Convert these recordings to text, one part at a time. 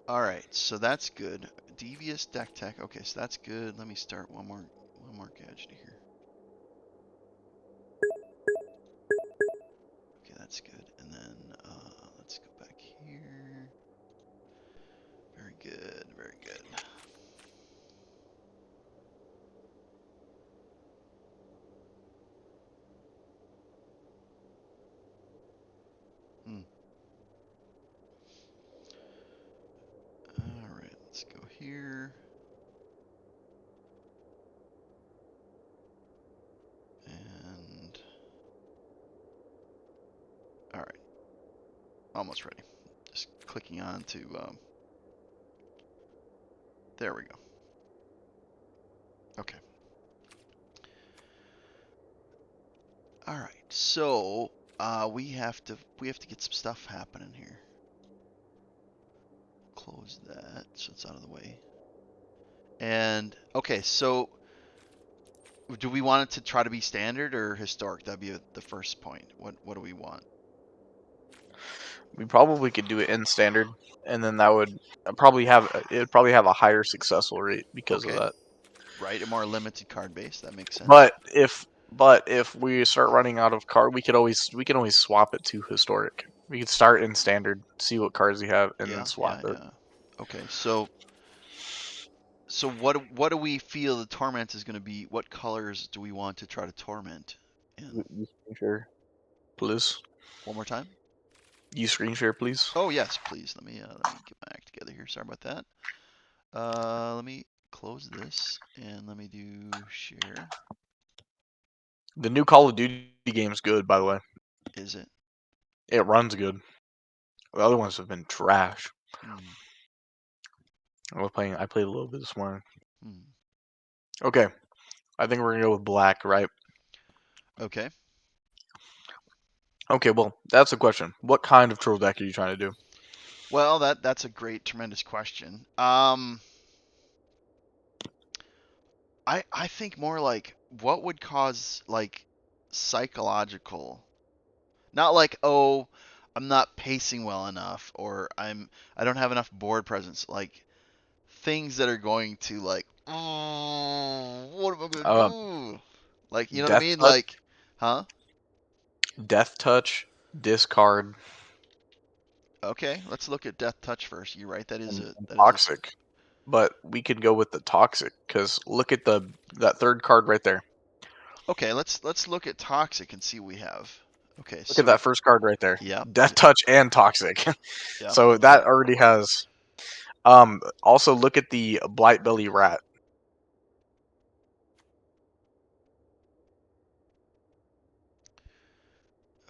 All right, so that's good. Devious deck tech. Okay, so that's good. Let me start one more gadget here. Okay, that's good. And then let's go back here. Very good, very good. Hmm. All right, let's go here. And all right, almost ready. Just clicking on to, there we go. Okay. All right, so we have to get some stuff happening here. Close that so it's out of the way. And okay, so do we want it to try to be standard or historic? That'd be the first point. What do we want? We probably could do it in standard, and then that would probably have a higher successful rate because of Okay, that. right, a more limited card base. That makes sense. But if we start running out of card, we can always swap it to historic. We could start in standard, see what cards we have, and then Yeah, swap yeah, it. yeah. Okay, so what do we feel the torment is going to be? What colors do we want to try to torment in? You screen share, please. One more time. You screen share, please. Oh yes, please. Let me get my act together here. Sorry about that. Let me close this and let me do share. The new Call of Duty game's good, by the way. Is it? It runs good. The other ones have been trash. Hmm. I played a little bit this morning. Hmm. Okay, I think we're gonna go with black, right? Okay. Okay, well, that's the question. What kind of troll deck are you trying to do? Well, that's a great, tremendous question. I think more like what would cause like psychological, not like oh, I'm not pacing well enough or I don't have enough board presence, like things that are going to like, oh, what am I gonna Um, do? Like, you know what I Death mean? Touch, Like, huh? Death Touch, discard, Okay, let's look at Death Touch first. You're right. and That is a Toxic. But we could go with the Toxic because look at that third card right there. okay. Let's look at Toxic and see what we have. Okay, Look at so that first card right there. yep, Death Touch and Toxic. yep. So that already has. Also look at the Blight Belly Rat.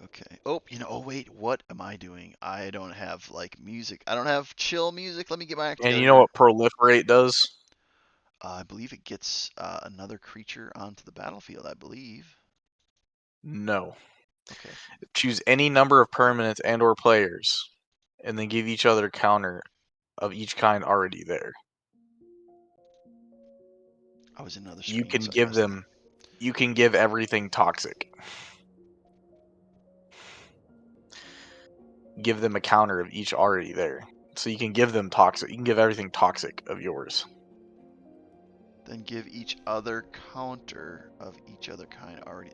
Okay. Oh, oh wait, what am I doing? I don't have like music. I don't have chill music. Let me get my act And together you know here. what Proliferate does? I believe it gets another creature onto the battlefield. I believe. No. Okay. Choose any number of permanents and or players, and then give each other a counter of each kind already there. I was in another You screen, can so I give missed it. them. You can give everything toxic. Give them a counter of each already there. So you can give them toxic. You can give everything toxic of yours. Then give each other counter of each other kind already.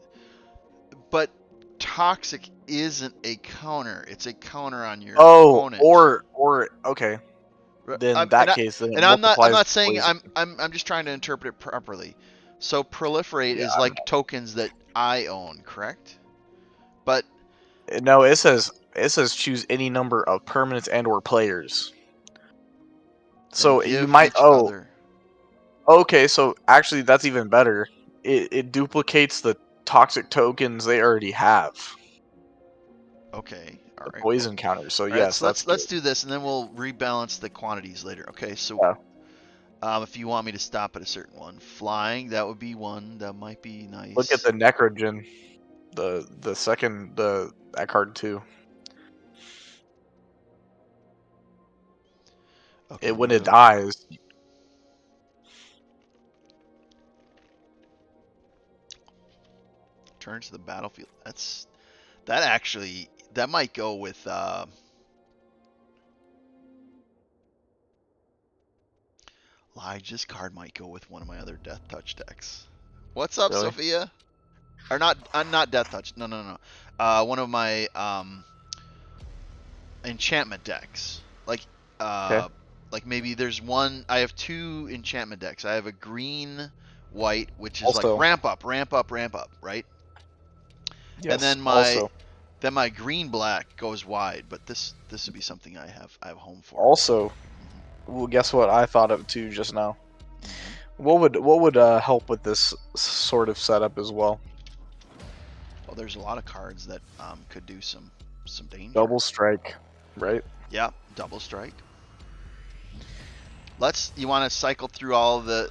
But toxic isn't a counter. It's a counter on your Oh, opponent. or okay. Then that case, then it I'm multiplies not the saying poison. I'm just trying to interpret it properly. So proliferate Yeah. is like tokens that I own, correct? But No, it says choose any number of permanents and or players. then So you give might each other. okay, so actually that's even better. It duplicates the toxic tokens they already have. Okay. All The right. Well. poison counter. So All right. yes, So that's let's good. do this, and then we'll rebalance the quantities later. Okay. So Yeah. if you want me to stop at a certain one, flying that would be one that might be Look at nice. the Necrogen. The second that card too. Okay. It Let me when it go. dies. Turn to the battlefield. That actually that might go with Elijah's card might go with one of my other Death Touch decks. What's up, Really? Sophia? Or not? Not Death Touch. No, no, no. One of my enchantment decks. Okay. Like maybe there's one. I have two enchantment decks. I have a green white, which is like Also, ramp up, ramp up, ramp up, right? And yes. then Also, my green black goes wide. But this would be something I have home for. also, Hmm. well, guess what I thought of too just now. Hmm. What would help with this sort of setup as well? Well, there's a lot of cards that could do some danger. Double strike, right? Yeah, double strike. You want to cycle through all the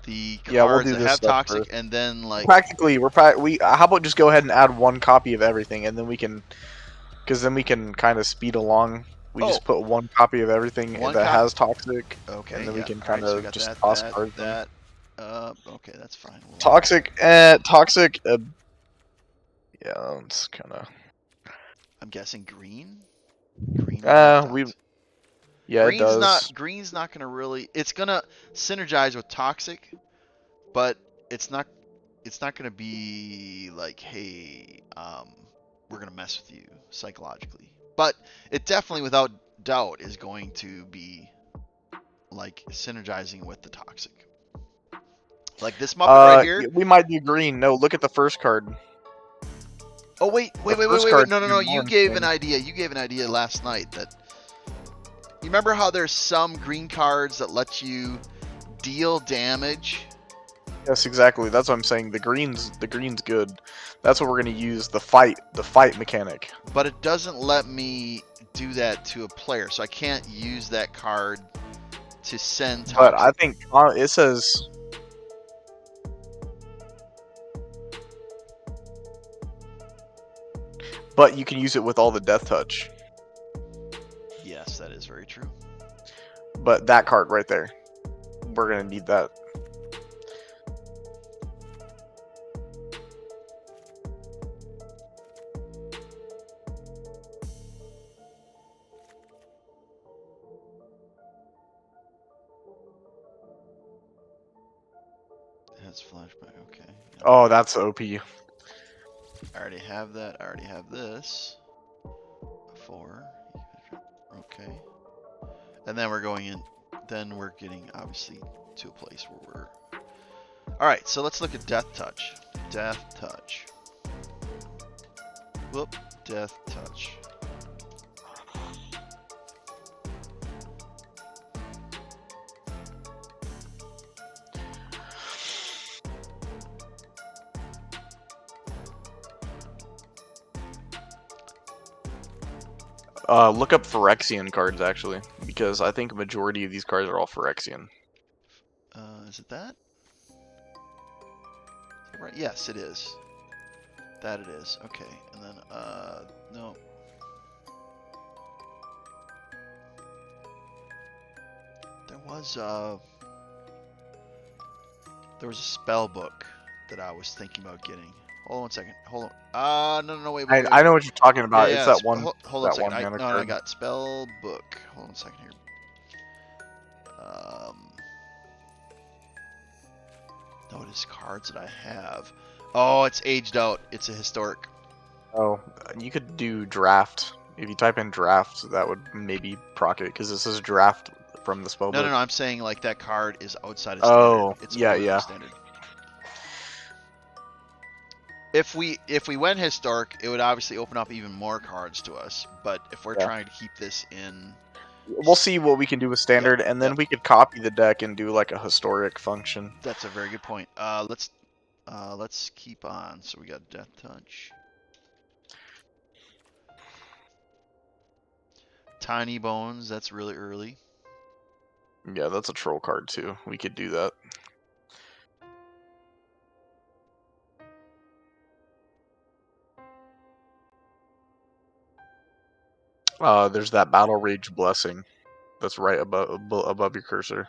Yeah, we'll cards do that this have step toxic, first. and then like, Practically, we. How about just go ahead and add one copy of everything, and then we can, because then we can kind of speed along. We oh, just put one copy of everything one that copy. has toxic, and Okay, then we yeah. can All kind right, so we of got just that, toss that, cards them. that. Okay, that's fine. Toxic, toxic. Yeah, it's kind of. I'm guessing green. Green would have We. toxic. Yeah, it does. Green's not gonna really. It's gonna synergize with toxic, but it's not. It's not gonna be like, hey, we're gonna mess with you psychologically. But it definitely, without doubt, is going to be like synergizing with the toxic. Like this Muppet right here. We might do green. No, look at the first card. Oh wait, The wait, wait, wait, first wait, wait. card's No, no, no. even more You gave an insane. idea. You gave an idea last night that you remember how there's some green cards that let you deal damage. Yes, exactly. That's what I'm saying. The green's good. That's what we're gonna use. The fight mechanic. But it doesn't let me do that to a player, so I can't use that card to send But I toxic. think it says, but you can use it with all the death touch. Yes, that is very true. But that card right there, we're gonna need that. That's flashback. Okay. Yep. Oh, that's OP. I already have that. I already have this. 4. Okay. And then we're going in. Then we're getting obviously to a place where we're. All right. So let's look at Death Touch. Death Touch. Whoop. Death Touch. Look up Phyrexian cards actually, because I think a majority of these cards are all Phyrexian. Is it that? Right. Yes, it is. That it is. Okay. And then no. There was a spell book that I was thinking about getting. Hold on one second. Hold on. No, no, no, wait, wait, wait, I wait. know what you're talking Yeah, about. It's yeah. that one Hold on a that second. one mana No, no, I card. got spell book. Hold on a second here. Um, notice cards that I have. Oh, it's aged out. It's a historic. Oh, you could do draft. If you type in draft, that would maybe proc it, because this is draft from the spell No, no, book. no. I'm saying like that card is outside of standard. Oh, It's yeah, older than yeah. standard. If we went historic, it would obviously open up even more cards to us. But if we're Yeah. trying to keep this in, We'll see what we can do with yep, standard, and then yep, we could copy the deck and do like a historic function. that's a very good point. Let's keep on. So we got Death Touch, Tiny Bones. That's really early. Yeah, that's a troll card too. We could do that. There's that Battle Rage Blessing that's right above your cursor.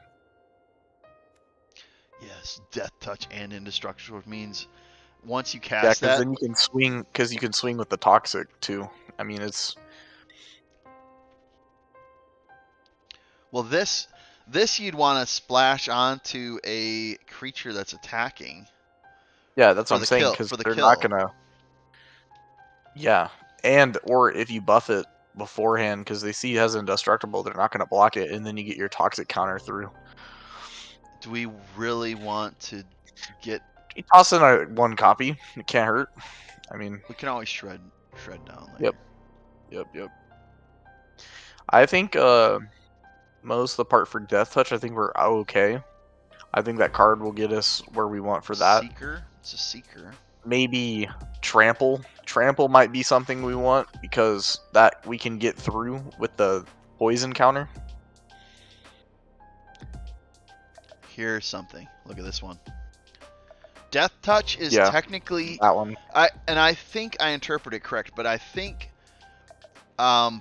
Yes, Death Touch and Indestructible, which means once you Yeah, cast because that, then you can swing. Because you can swing with the toxic too. I mean, it's well, This you'd want to splash onto a creature that's attacking Yeah, that's what for I'm the saying, kill. because For the they're not kill. gonna. Yeah, and or if you buff it beforehand, because they see it has indestructible, they're not gonna block it, and then you get your toxic counter through. Do we really want to get? You toss in a one copy, it can't hurt. I mean, We can always shred down yep, later. yep. I think most of the part for Death Touch, I think we're okay. I think that card will get us where we want for that. Seeker. It's a seeker. Maybe Trample. Trample might be something we want because that we can get through with the poison counter. Here's something. Look at this one. Death Touch is Yeah, technically, that one. I think I interpret it correct, but I think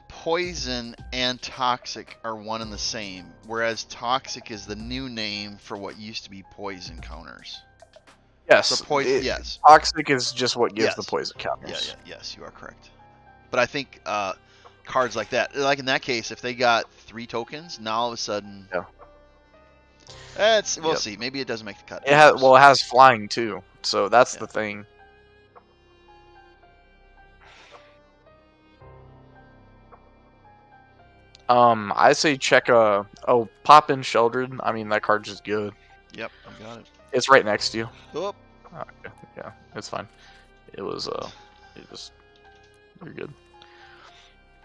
poison and toxic are one and the same, whereas toxic is the new name for what used to be poison counters. So Yes, poison, yes, Toxic is just what gives the yes, poison yeah, counters. yes, you are correct. But I think cards like that, like in that case, if they got 3 tokens, now all of a sudden, Yeah, we'll yep. see. Maybe it doesn't make the cut. It Who has knows? well, it has flying too, so that's Yeah. the thing. I say check pop in Sheldred. I mean that card's just good. Yep, I've got it. It's right next to you. Oh, Okay, yeah, it's fine. It was it just you're good.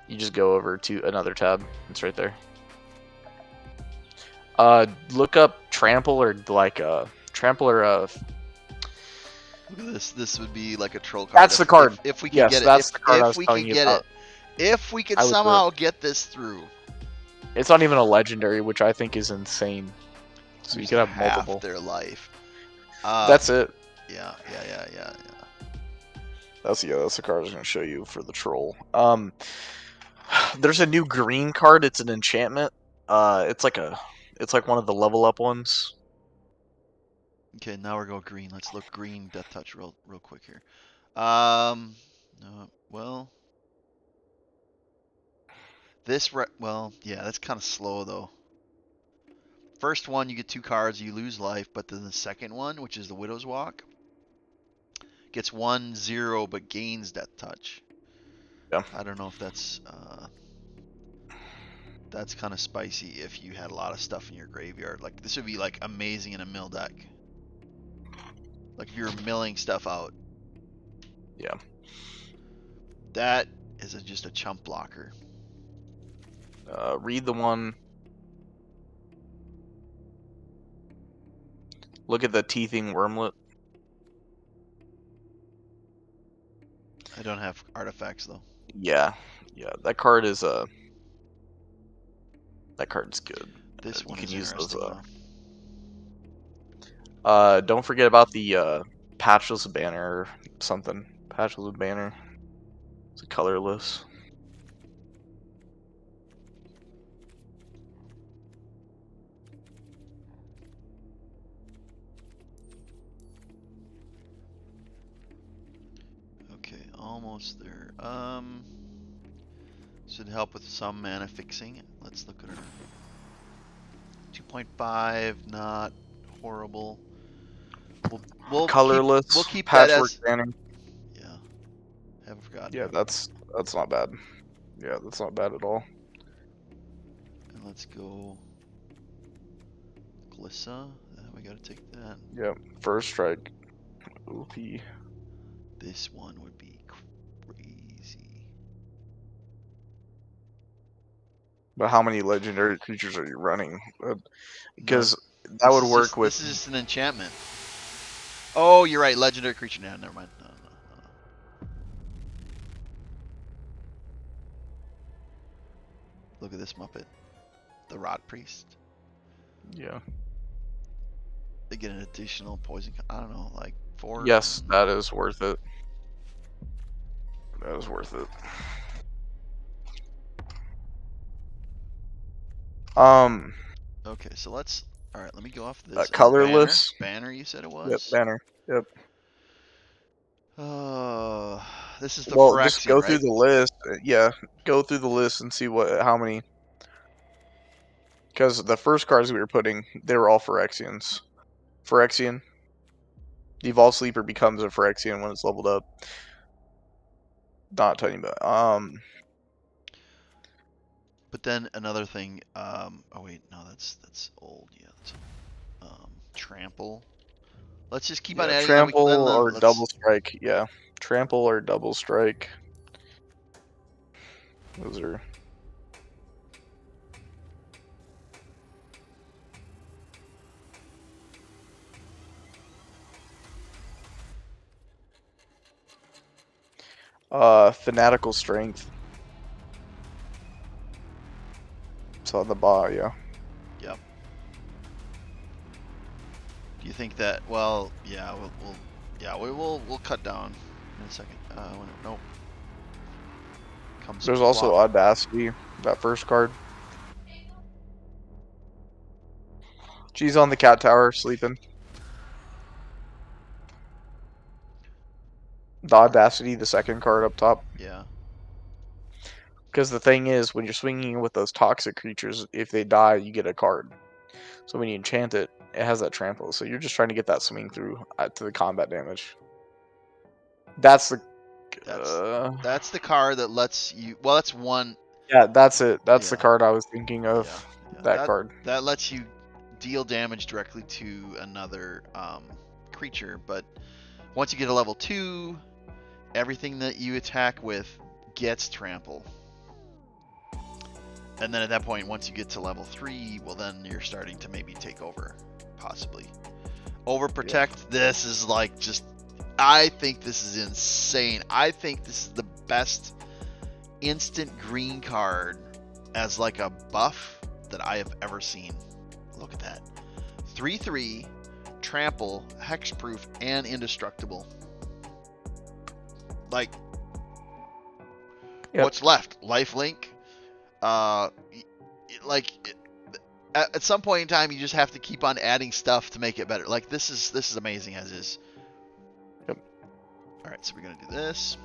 You just go over to another tab. It's right there. Look up trample or trample or look at this. This would be like a troll card that's the card. if we could Yes, get it. that's the card I If was we telling could you get it. about. If we could I would do it. somehow get this through. It's not even a legendary, which I think is insane. So you Lose could have half multiple. their life. That's it. Yeah. That's the card I was gonna show you for the troll. There's a new green card. It's an enchantment. It's like one of the level up ones. Okay, now we're going green. Let's look green Death Touch real quick here. No, well, well, yeah, that's kind of slow though. First one, you get 2 cards, you lose life, but then the second one, which is the Widow's Walk, gets 1/0 but gains Death Touch. Yeah. I don't know if that's kind of spicy if you had a lot of stuff in your graveyard. Like this would be like amazing in a mill deck. Like if you're milling stuff out. Yeah. That is just a chump blocker. Read the one. Look at the teething wormlet. I don't have artifacts though. Yeah. That card is that card's good. This You one can is use those. interesting though. Don't forget about the patchless banner or something. Patchless banner. It's colorless. Okay, almost there. Should help with some mana fixing. Let's look at her. 2.5, not horrible. Colorless we'll keep that patchwork as banner. yeah. Haven't forgotten Yeah, her. that's not bad. Yeah, that's not bad at all. And let's go Glissa. We gotta take that. Yep, first strike. OP. This one would be crazy. But how many legendary creatures are you running? None. Because that would work with. This is just an enchantment. Oh, you're right. Legendary creature. No, never mind. No. Look at this Muppet. The Rot Priest. Yeah. They get an additional poison. I don't know, like 4. Yes, that is worth it. That is worth it. Okay, so let's. All right, let me go off this. Colorless. Banner, you said it Yep, was. banner. Yep. This is the Well, just Phyrexian, go through right? the list. Yeah, go through the list and see how many. Because the first cards we were putting, they were all Phyrexians. Phyrexian. The Evolved Sleeper becomes a Phyrexian when it's leveled up. Not telling you about. But then another thing. Oh wait, no, that's old. Yeah, that's trample. Let's just keep on Yeah, adding. trample or double Let's. strike. Yeah, trample or double strike. Those are. Fanatical strength. It's on the bar, yeah. Yep. Do you think that? Well, yeah, we'll cut down in a second. Nope. Comes There's also plop. Audacity, that first card. She's on the cat tower sleeping. The Audacity, the second card up top. Yeah. Because the thing is, when you're swinging with those toxic creatures, if they die, you get a card. So when you enchant it, it has that trample. So you're just trying to get that swing through to the combat damage. That's the. That's that's the card that lets you. Well, that's one. Yeah, that's it. That's the Yeah. card I was thinking Yeah. of. Yeah. That That card. that lets you deal damage directly to another creature, but once you get a level 2, everything that you attack with gets trample. And then at that point, once you get to level 3, well, then you're starting to maybe take over, possibly. Overprotect, Yeah. this is like just. I think this is insane. I think this is the best instant green card as like a buff that I have ever seen. Look at that. 3/3, trample, hexproof, and indestructible. Like, Yep. what's left? Lifelink. Uh, like at some point in time, you just have to keep on adding stuff to make it better. Like this is amazing as is. Yep. All right, so we're gonna do this.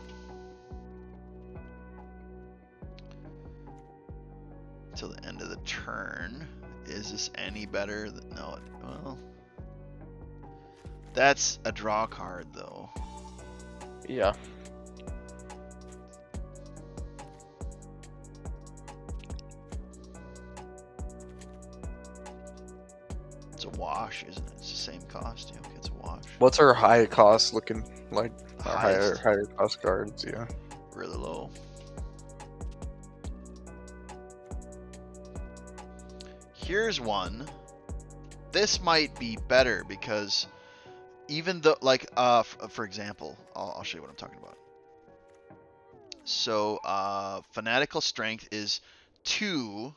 Till the end of the turn. Is this any better? No. Well, that's a draw card though. Yeah. It's a wash, isn't it? It's the same cost. Yeah, okay, it's a wash. What's our high cost looking like? Our Highest, higher cost cards, yeah. really low. Here's one. This might be better because even though, like, for example, I'll show you what I'm talking about. So, fanatical strength is 2,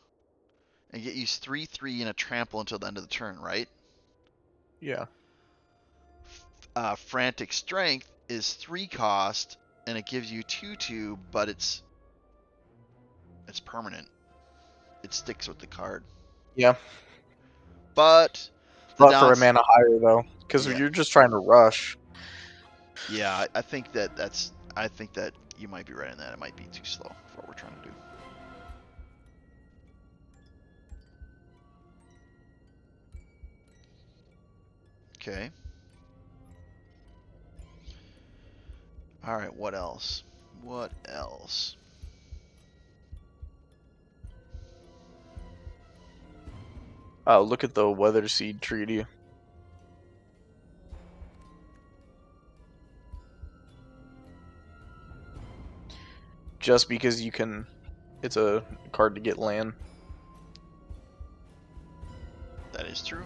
and you get use 3/3 and a trample until the end of the turn, right? Yeah. Frantic strength is 3 cost, and it gives you 2/2, but it's permanent. It sticks with the card. Yeah. But the But for a downs, mana higher though. Because yeah, you're just trying to rush. yeah, I think that's. I think that you might be right in that. It might be too slow for what we're trying to do. Okay. All right. What else? What else? Look at the Weather Seed Treaty. Just because you can, it's a card to get land. That is true.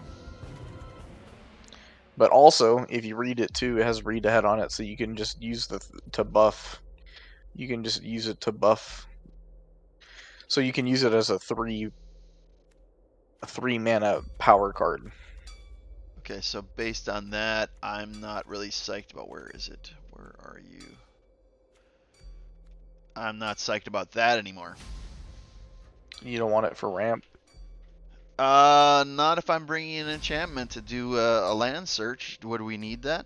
But also, if you read it too, it has read ahead on it, so you can just use to buff. You can just use it to buff. So you can use it as a three mana power card. Okay, so based on that, I'm not really psyched about where is it? Where are you? I'm not psyched about that anymore. You don't want it for ramp. Not if I'm bringing an enchantment to do a land search. Would we need that?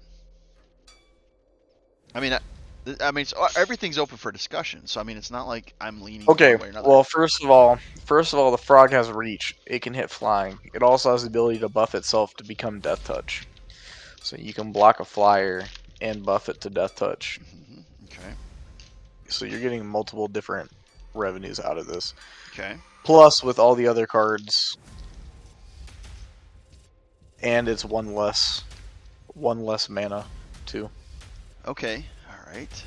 I mean, I mean, everything's open for discussion. So I mean, it's not like I'm leaning Okay, one way or another. well, first of all, the frog has reach. It can hit flying. It also has the ability to buff itself to become death touch. So you can block a flyer and buff it to death touch. Okay. So you're getting multiple different revenues out of this. Okay. Plus, with all the other cards, and it's one less mana too. Okay. All right.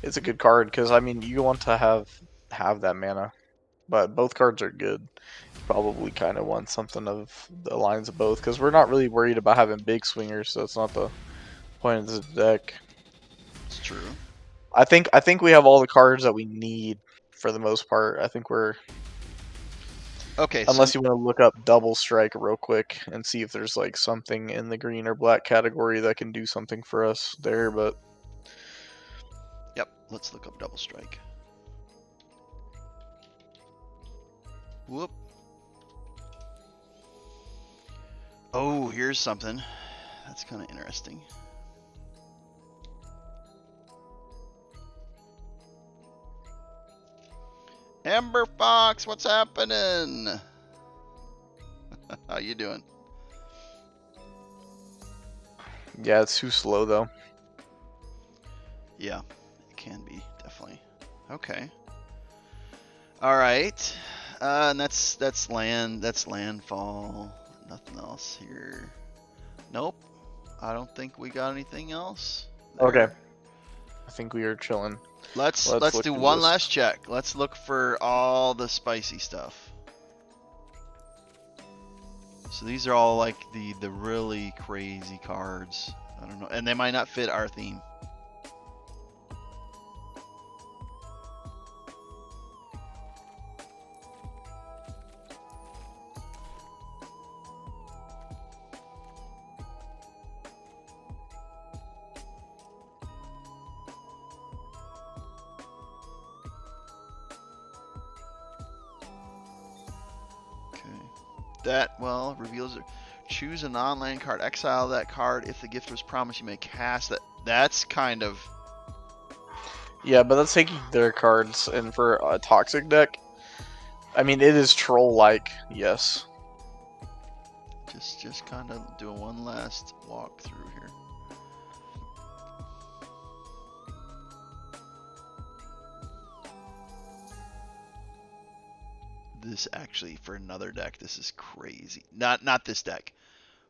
It's a good card because I mean you want to have that mana, but both cards are good. You probably kind of want something of the lines of both because we're not really worried about having big swingers, so it's not the point of this deck. It's true. I think we have all the cards that we need for the most part. I think we're Okay. So unless you want to look up double strike real quick and see if there's like something in the green or black category that can do something for us there, but yep. Let's look up double strike. Whoop. Oh, here's something. That's kind of interesting. Amber Fox, what's happening? How you doing? yeah, it's too slow though. Yeah, it can be definitely. Okay. All right. And that's land. That's landfall. Nothing else here. Nope. I don't think we got anything else Okay, there. I think we are chilling. Let's Let's look do into one this. last check. Let's look for all the spicy stuff. So these are all like the really crazy cards. I don't know, and they might not fit our theme. Okay. That, well, reveals it. Choose a non-land card. Exile that card. If the gift was promised, you may cast that. That's kind of Yeah, but that's taking their cards, and for a toxic deck, I mean, it is troll-like, yes. just kind of doing one last walk through here. This actually for another deck, this is crazy. Not this deck,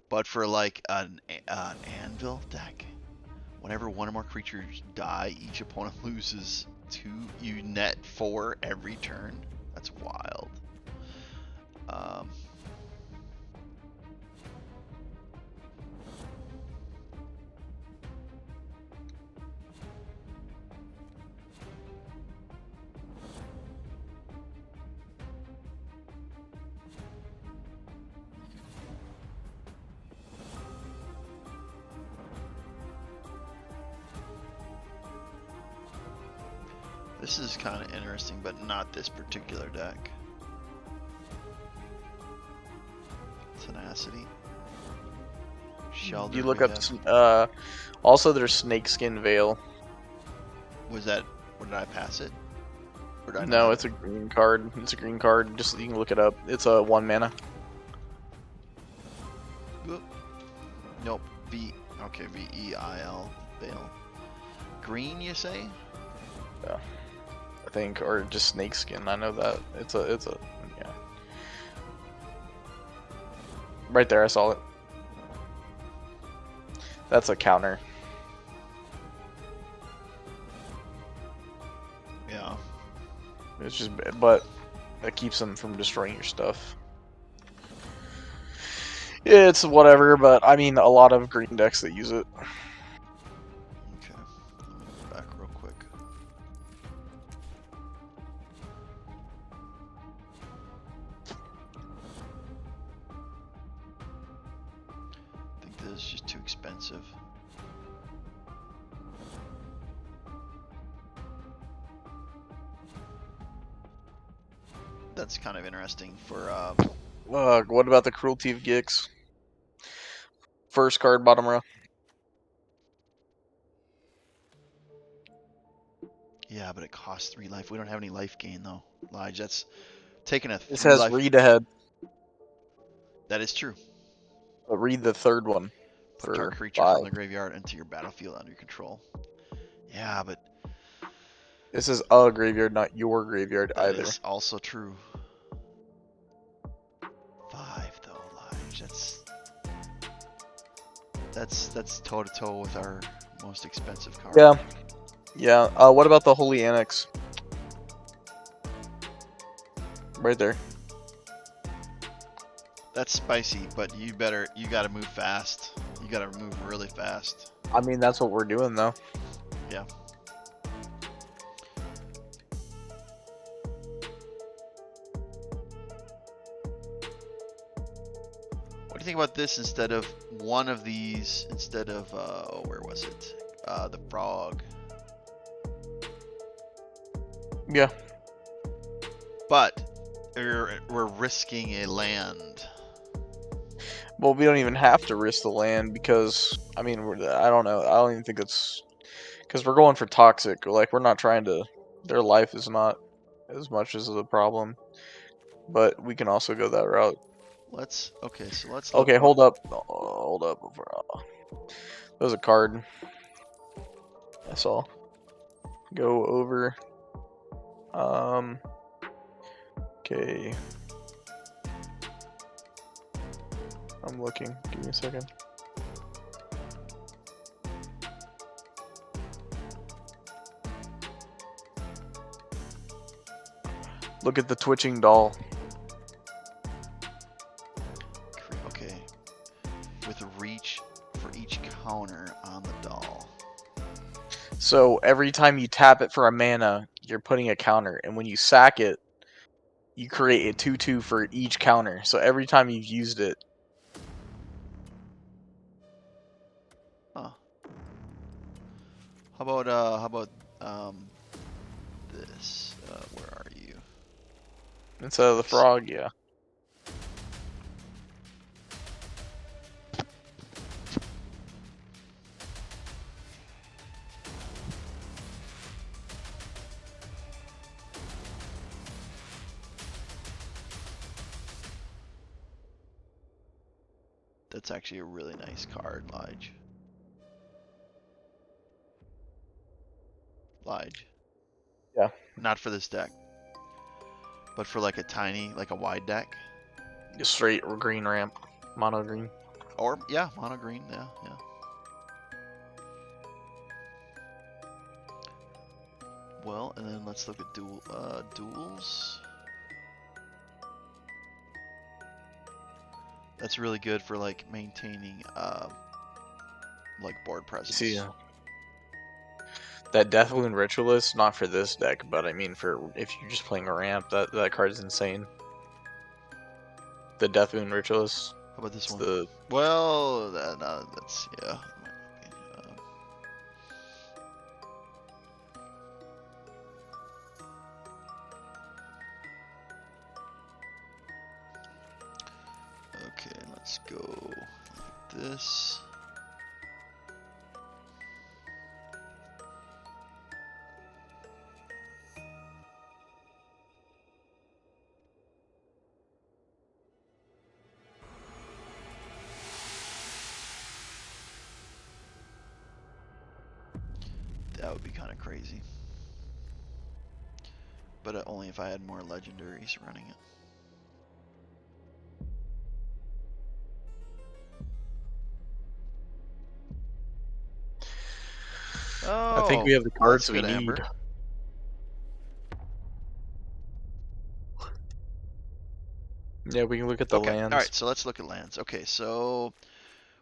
but for like an anvil deck. Whenever one or more creatures die, each opponent loses 2. You net 4 every turn. That's wild. Um, this is kind of interesting, but not this particular deck. Tenacity. Shelter You look up, Rehab. also there's Snakeskin Veil. Was that? Or did I pass it? Or did I not No, have it's it? a green card. It's a green card. Just you can look it up. It's a 1 mana. Whoop. Nope. V. Okay. VEIL. Veil. Green, you say? Yeah, I think, or just Snakeskin. I know that it's a yeah. Right there, I saw it. That's a counter. Yeah. It's just, but it keeps them from destroying your stuff. It's whatever, but I mean, a lot of green decks that use it. Okay. Let me go back real quick. I think this is just too expensive. That's kind of interesting for What about the Cruelty of Gix? First card, bottom row. Yeah, but it costs 3 life. We don't have any life gain though. Lige, that's taking a It 3 says life. read ahead, That is true. but read the third one Put target for creature 5. from the graveyard into your battlefield under your control. Yeah, but This is a graveyard, not your graveyard that either. is also true. 5 though, Lige. That's toe to toe with our most expensive card. Yeah. Yeah. What about the Holy Annex? Right there. That's spicy, but you gotta move fast. You gotta move really fast. I mean, that's what we're doing though. Yeah. What do you think about this instead of one of these? Instead of where was it? The frog. Yeah. But we're risking a land. Well, we don't even have to risk the land because I mean, I don't know. I don't even think it's because we're going for toxic. Like we're not trying to. Their life is not as much as the problem, but we can also go that route. So let's look Okay, what. hold up. Hold up. There's a card. I saw. Go over. Okay. I'm looking. Give me a second. Look at the twitching doll. Okay. With reach for each counter on the doll. So every time you tap it for a mana, you're putting a counter, and when you sack it, you create a 2/2 for each counter. So every time you've used it, Huh. How about this? Where are you? instead of the frog, yeah. That's actually a really nice card, Lige. Lige. Yeah. Not for this deck, but for like like a wide deck. Just straight green ramp. Mono green. Or, yeah, mono green, yeah, yeah. Well, and then let's look at duels. That's really good for like maintaining like board presence. See, that Deathwound Ritualist, not for this deck, but I mean for if you're just playing a ramp, that card's insane. The Deathwound Ritualist. How about this It's one? the Well, that's yeah. Okay, let's go. Look at this. That would be kind of crazy. But only if I had more legendaries running it. I think we Oh, have the well, that's cards we good, need. Amber. Yeah, we can look at the Okay, all lands. right. So let's look at lands. Okay, so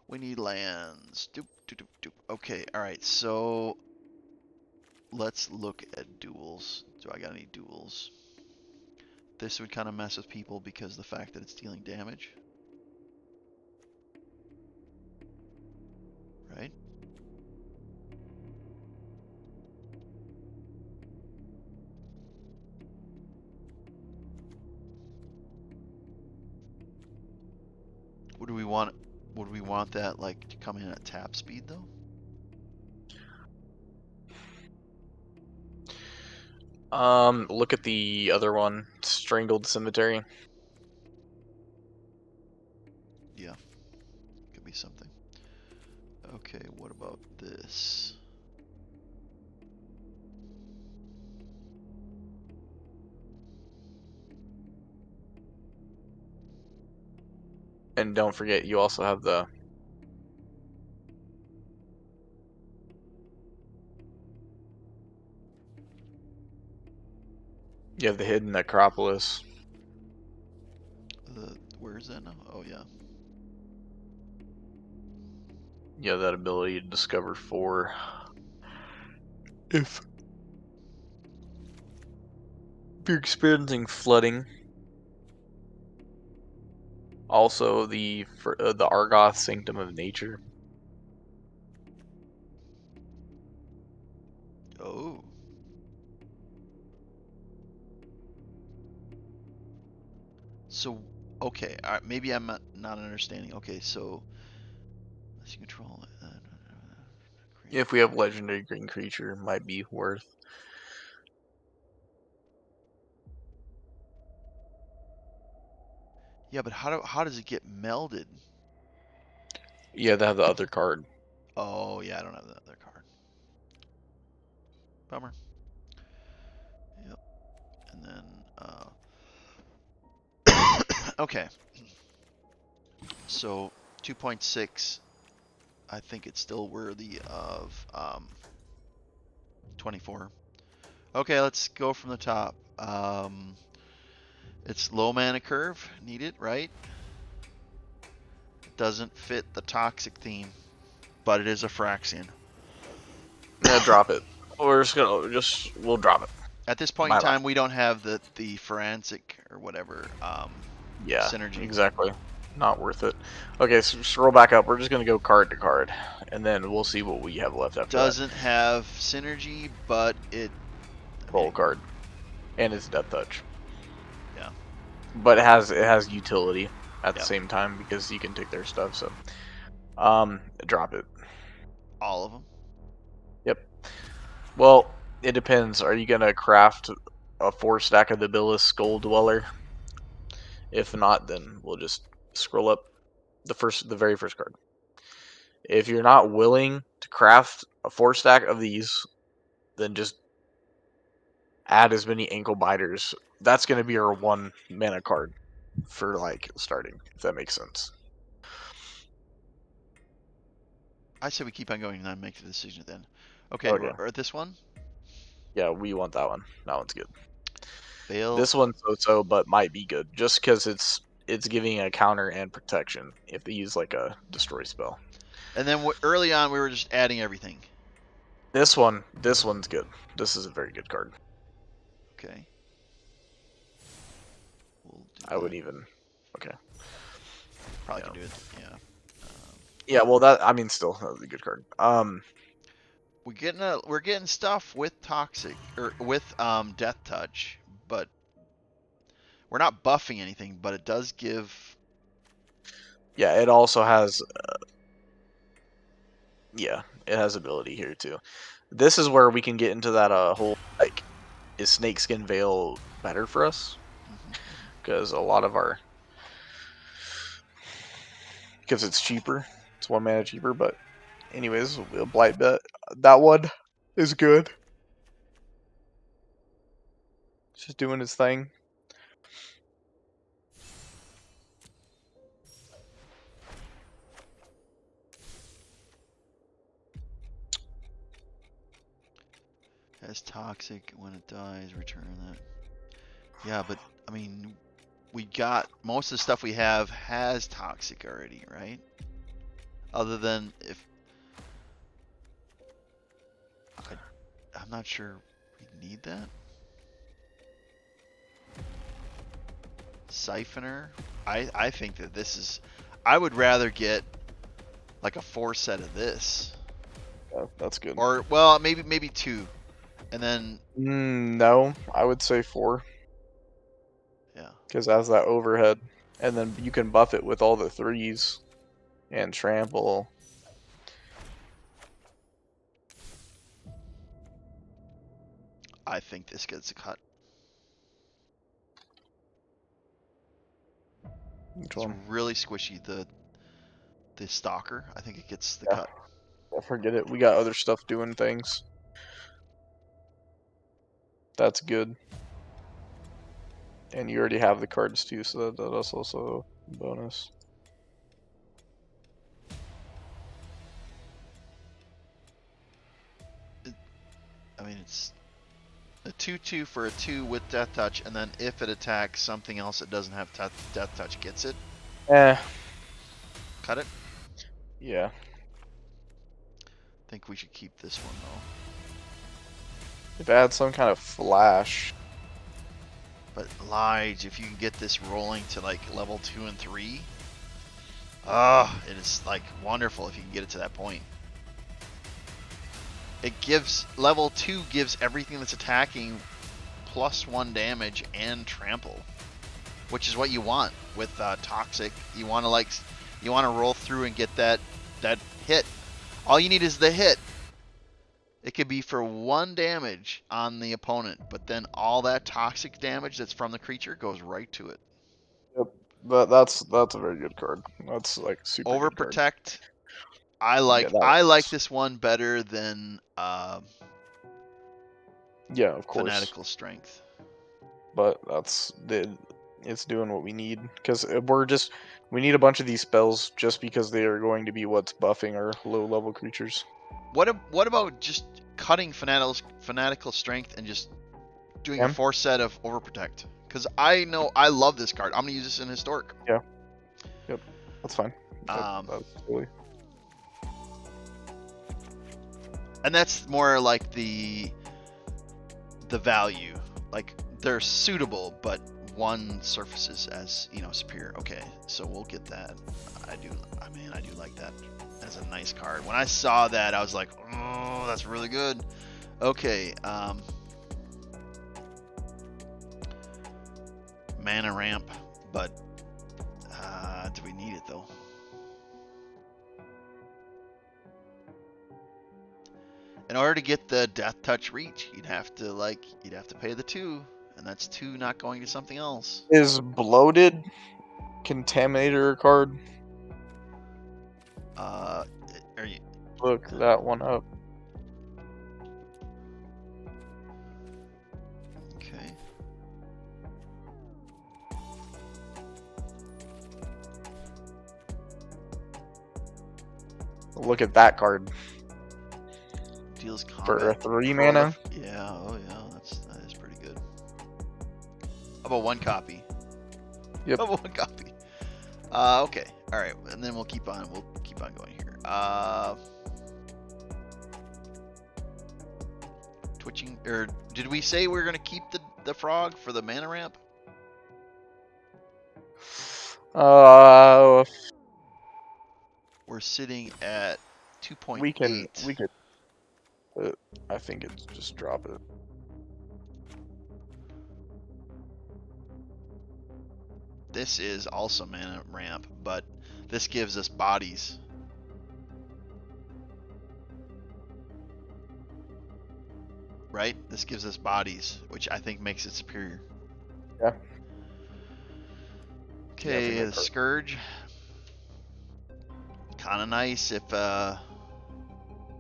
we need lands. Doop, doop, doop, doop. Okay, all right. So let's look at duels. Do I got any duels? This would kind of mess with people because the fact that it's dealing damage. Right? Would we want that like to come in at tap speed though? Look at the other one, Strangled Cemetery. Yeah, could be something. Okay, what about this? And don't forget, you also have the Hidden Necropolis. Where is that now? Oh yeah. You have that ability to discover 4 if you're experiencing flooding. Also, the Argoth Sanctum of Nature. Oh. So, okay, all right, maybe I'm not understanding. Okay, so let's control If we have legendary green creature, might be worth. Yeah, but how does it get melded? Yeah, they have the other card. Oh yeah, I don't have that other card. Bummer. Yep. And then okay. So 2.6, I think it's still worthy of 24. Okay, let's go from the top. It's low mana curve, need it, right? It doesn't fit the toxic theme, but it is a Phyrexian. Yeah, drop it. We're we'll drop it. At this point in Bye bye. time, we don't have the forensic or whatever Yeah, synergy. exactly. Not worth it. Okay, so scroll back up. We're just gonna go card to card, and then we'll see what we have left after that. Doesn't have synergy, but I Roll mean, card, and it's Death Touch. yeah, But it has utility at the yep, same time because you can take their stuff. So, drop it. all of them. Yep. Well, it depends. Are you gonna craft a 4 stack of the Billis Skull Dweller? If not, then we'll just scroll up the very first card. If you're not willing to craft a 4 stack of these, then just add as many ankle biters. That's gonna be your 1 mana card for like starting, if that makes sense. I say we keep on going and then make the decision then. Okay, Okay. or this one, Yeah, we want that one. That one's good. Bale, This one's so-so, but might be good just because it's giving a counter and protection if they use like a destroy spell. and then early on we were just adding everything. This one's good. This is a very good card. Okay, we'll do I would that. even. Okay. Probably Yeah. can do it. Yeah. Yeah. Well, I mean, still that was a good card. We're getting stuff with toxic or with death touch, but we're not buffing anything. But it does give. Yeah. It also has. Yeah. It has ability here too. This is where we can get into that whole like, is Snakeskin Veil better for us? Because a lot of our because it's cheaper. It's 1 mana cheaper, but anyways, we'll blight bet. That one is good. It's just doing his thing. Has toxic when it dies. Return that. Yeah, but I mean, we got most of the stuff we have has toxic already, right? Other than if I'm not sure we need that. Siphoner. I think that this is. I would rather get like a 4 set of this, Yeah, that's good. or well, maybe 2, and then No, I would say 4 yeah. because it has that overhead, and then you can buff it with all the 3s and trample. I think this gets a cut. Which It's one? really squishy. The stalker. I think it gets the Yeah, cut. forget it. We got other stuff doing things. That's good. And you already have the cards too, so that's also a bonus. I mean, it's a 2/2 for a 2 with Death Touch, and then if it attacks something else that doesn't have Death Touch gets it. Eh, Cut it. yeah. I think we should keep this one though. If it had some kind of flash. But Lige, if you can get this rolling to like level 2 and 3, it is like wonderful if you can get it to that point. It gives level 2 gives everything that's attacking +1 damage and trample, which is what you want with toxic. You want to roll through and get that hit. All you need is the hit. It could be for 1 damage on the opponent, but then all that toxic damage that's from the creature goes right to it. Yep. That's a very good card. That's like a super good card. Overprotect. I Yeah, like that I like works. this one better than Yeah, of course. Fanatical Strength. But it's doing what we need because we need a bunch of these spells just because they are going to be what's buffing our low level creatures. What about just cutting Fanatical Strength and just doing a Yeah, 4 set of Overprotect? Because I know I love this card. I'm gonna use this in Historic. yeah, yep, that's fine. Um, That's totally. and that's more like the value. Like they're suitable, but one surfaces as superior. Okay, so we'll get that. I do like that as a nice card. When I saw that, I was like, oh, that's really good. Okay, mana ramp, but do we need it though? In order to get the Death Touch reach, you'd have to pay the 2, and that's 2 not going to something else. Is bloated contaminator a card? Uh, are you Look that one up. okay? Look at that card Deals for a combat 3 mana. Yeah, oh yeah, that is pretty good. How about 1 copy? Yep. How about 1 copy? Okay, all right, and then we'll keep on going here. Twitching, or did we say we are gonna keep the frog for the mana ramp? Uh, We're sitting at we can 2.8. I think it's just drop it. This is also mana ramp, but this gives us bodies. Right? This gives us bodies, which I think makes it superior. Yeah. Yeah, it's a Okay, great the card. Scourge. Kind of nice if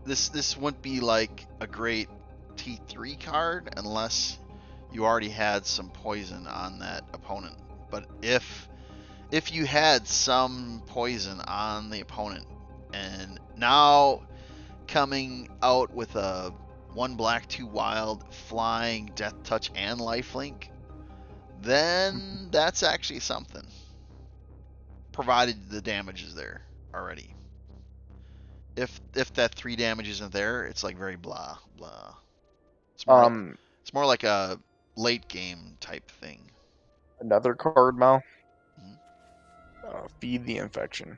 this wouldn't be like a great T3 card unless you already had some poison on that opponent. But if you had some poison on the opponent and now coming out with a 1 black 2 wild flying Death Touch and Lifelink, then that's actually something. Provided the damage is there already. If that 3 damage isn't there, it's like very blah blah. It's more Um, it's more like a late game type thing. Another card, Mal. Mhm. Feed the infection.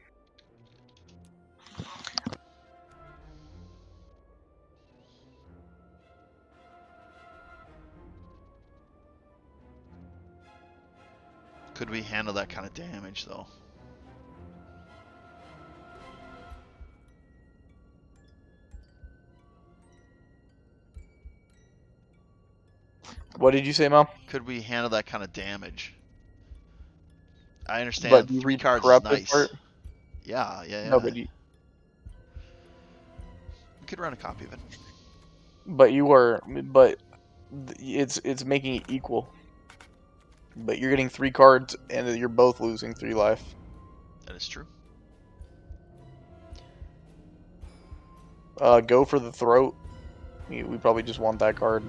Could we handle that kind of damage though? What did you say, Mel? Could we handle that kind of damage? I But understand you 3 read the cards is corrupted nice. part? Yeah, yeah, No, yeah. but We could run a copy of it. but it's making it equal. But you're getting 3 cards, and you're both losing 3 life. That is true. Go for the throat. We probably just want that card.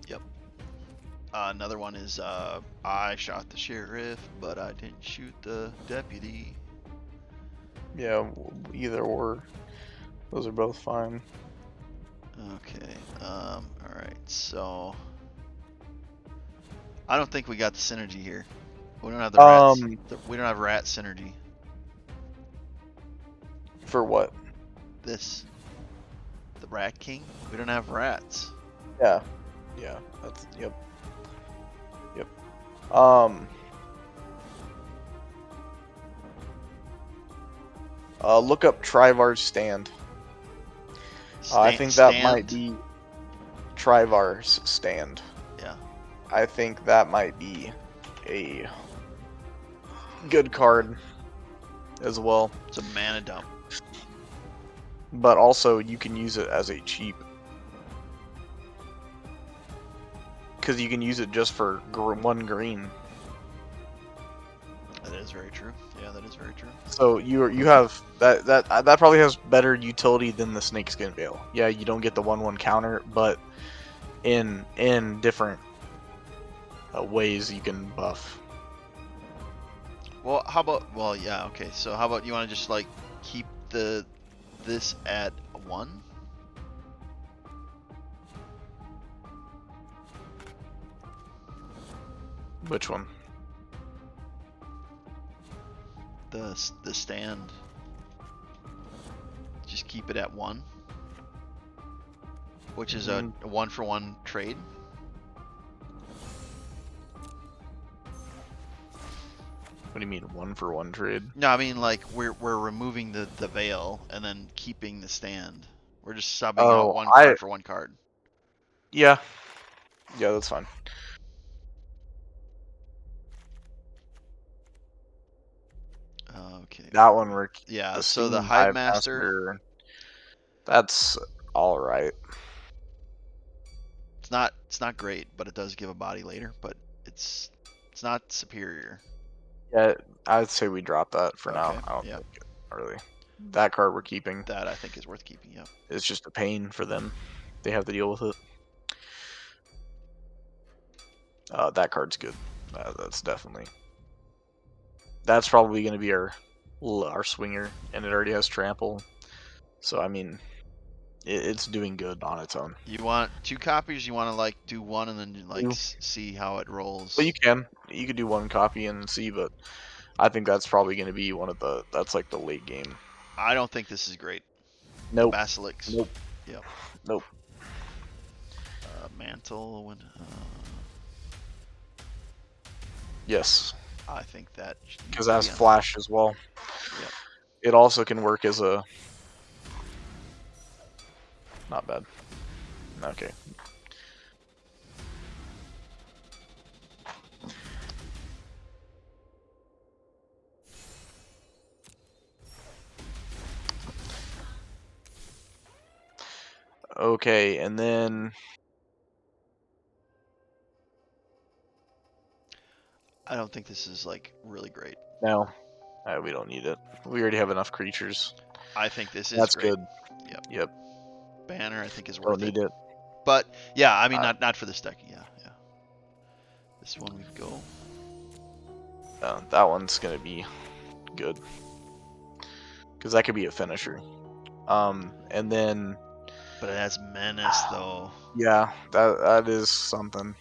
Yep. Another one is I shot the sheriff, but I didn't shoot the deputy. Yeah, either or. Those are both fine. Okay. All right. So I don't think we got the synergy here. We don't have the rats. Um, We don't have rat synergy. for what? This, the rat king. We don't have rats. Yeah, yeah. That's yep. Um, look up Trivar's stand. I think that might Stand. be Trivar's stand. Yeah. I think that might be a good card as well. It's a mana dump. But also, you can use it as a cheap. Because you can use it just for 1 green. That is very true. Yeah, that is very true. So you have that probably has better utility than the Snakeskin Veil. Yeah, you don't get the 1/1 counter, but in different ways you can buff. Well, how about? Well, yeah. Okay. So how about you want to just like keep this at 1? Which one? The stand. Just keep it at 1, which is a 1-for-1 trade. What do you mean 1-for-1 trade? No, I mean like we're removing the veil and then keeping the stand. We're just subbing out Oh, 1 card for 1 card. yeah, that's fine. Okay. That one work. Yeah. The So the Stinging Hive Hive Master. Master. That's all right. It's not great, but it does give a body later. But it's not superior. Yeah, I'd say we drop that for now. Okay. I don't Yeah. think really. That card we're keeping. That I think is worth keeping. Yep. It's just a pain for them. They have to deal with it. That card's good. That's definitely. That's probably going to be our swinger, and it already has trample. So I mean, it's doing good on its own. You want 2 copies? You want to like do 1 and then like Two. see how it rolls? But you could do 1 copy and see, but I think that's probably going to be one of that's like the late game. I don't think this is great. Nope. Basilics. Nope. Yep. Nope. Mantle. When, Yes. I think that Because it has flash as well. Yep. It also can work as a. Not bad. Okay. Okay, and then I don't think this is like really great. no, we don't need it. We already have enough creatures. I think this is That's great. good. Yep. Yep. Banner I think is Don't worth need it. it. But yeah, I mean not for this deck. Yeah. This one we go. That one's gonna be good because that could be a finisher. And then. But it has menace though. Yeah, that is something.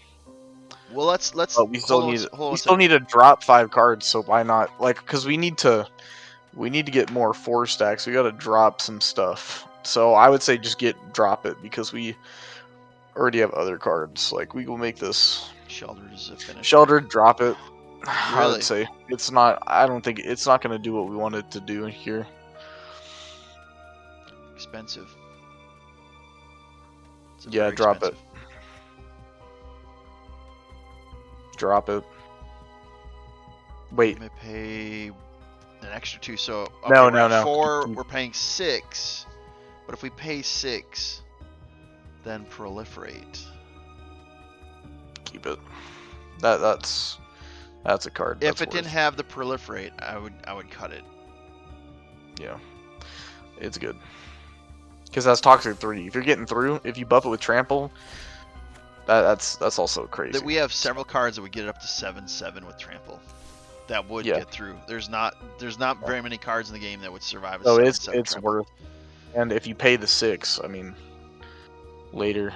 Well, let's But we still hold need on, need to drop 5 cards. So why not? Like, because we need to get more 4 stacks. We got to drop some stuff. So I would say just drop it because we already have other cards. Like we will make this Sheltered is a finish. sheltered. Drop it. I Really? would say it's not. I don't think it's not going to do what we wanted to do here. Expensive. It's Yeah, very drop it. expensive. Drop it. We Wait. may pay an extra 2. So okay, No, we're no, at no. 4. We're paying 6. But if we pay 6, then proliferate. Keep it. That's a card. If That's it didn't worth. have the proliferate, I would cut it. Yeah, it's good. Because that's toxic 3. If you're getting through, if you buff it with trample, that's also crazy. That we have several cards that would get it up to 7/7 with trample. That would Yeah. get through. There's not very many cards in the game that would survive a So 7/7 it's trample. worth. And if you pay the 6, I mean, later.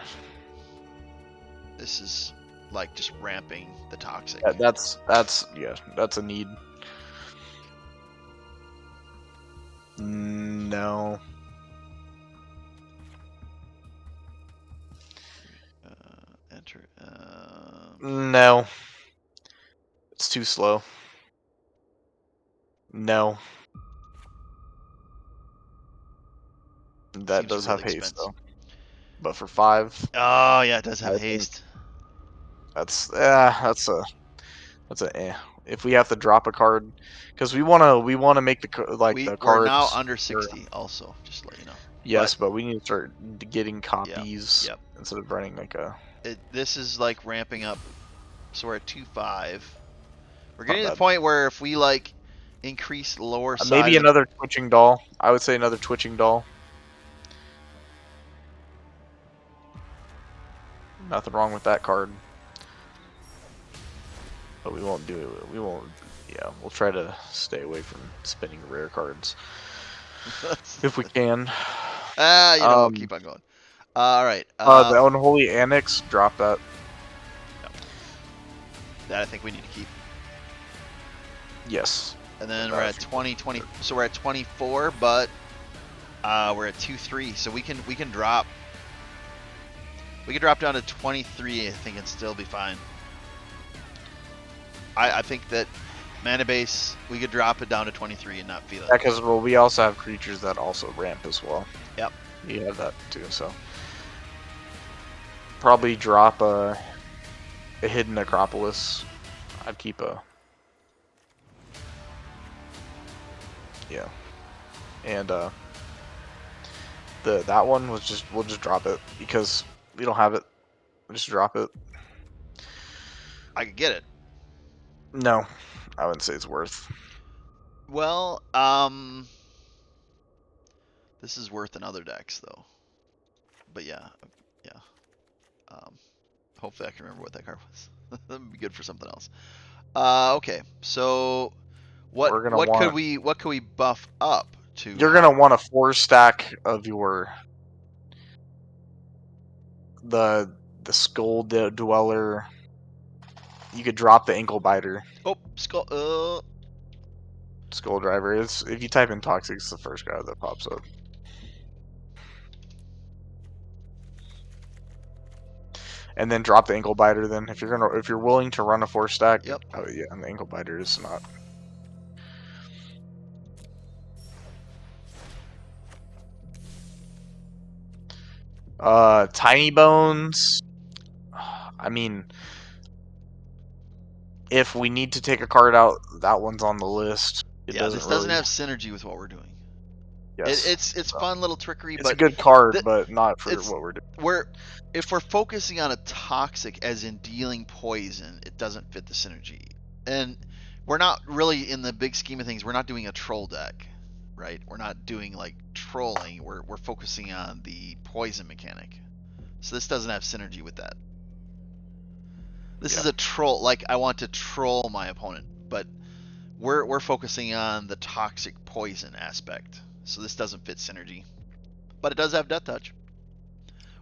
This is like just ramping the toxic. That's a need. No. Enter. No. It's too slow. No. That Seems does have really haste expensive. though. But for 5, Oh yeah, it does have I think haste. that's a eh. If we have to drop a card, because we wanna make the We're now cards. under 60 also, just to let you know. But Yes, but we need to start getting yeah, copies yep. instead of running like a. This is like ramping up. So we're at 2.5. We're Not getting to the bad. point where if we like increase lower side Maybe of the another twitching doll. I would say another twitching doll. Nothing wrong with that card. But we won't do it. We won't. Yeah, we'll try to stay away from spinning rare cards if we can. we'll keep on going. All right. The Unholy Annex, drop that. That I think we need to keep. Yes. And then we're at 20. So we're at 24, but we're at 2-3. So we can drop. We could drop down to 23, I think, and still be fine. I think that mana base, we could drop it down to 23 and not feel it. Yeah, because we also have creatures that also ramp as well. Yep. You have that too, so probably drop a hidden Acropolis. I'd keep a and that one was we'll just drop it because we don't have it. We'll just drop it. I could get it. No, I wouldn't say it's worth. Well, this is worth in other decks though. But yeah. Hopefully I can remember what that card was. That'd be good for something else. Okay. So what could we buff up to? You're gonna want a 4-stack of your the Skull Dweller. You could drop the Ankle Biter. Oh, Skull. Skull Driver. If you type in Toxic, it's the first guy that pops up. And then drop the Ankle Biter. Then, if you're willing to run a 4-stack, Yep. oh yeah, and the Ankle Biter is not. Tiny Bones. I mean, if we need to take a card out, that one's on the list. This doesn't have synergy with what we're doing. Yes. It's fun little trickery, It's but a good card, but not for what we're doing. If we're focusing on a toxic as in dealing poison, it doesn't fit the synergy. And we're not really, in the big scheme of things, we're not doing a troll deck, right? We're not doing like trolling. We're focusing on the poison mechanic. So this doesn't have synergy with that. This is a troll. Like, I want to troll my opponent, but we're focusing on the toxic poison aspect. So this doesn't fit synergy. But it does have Death Touch,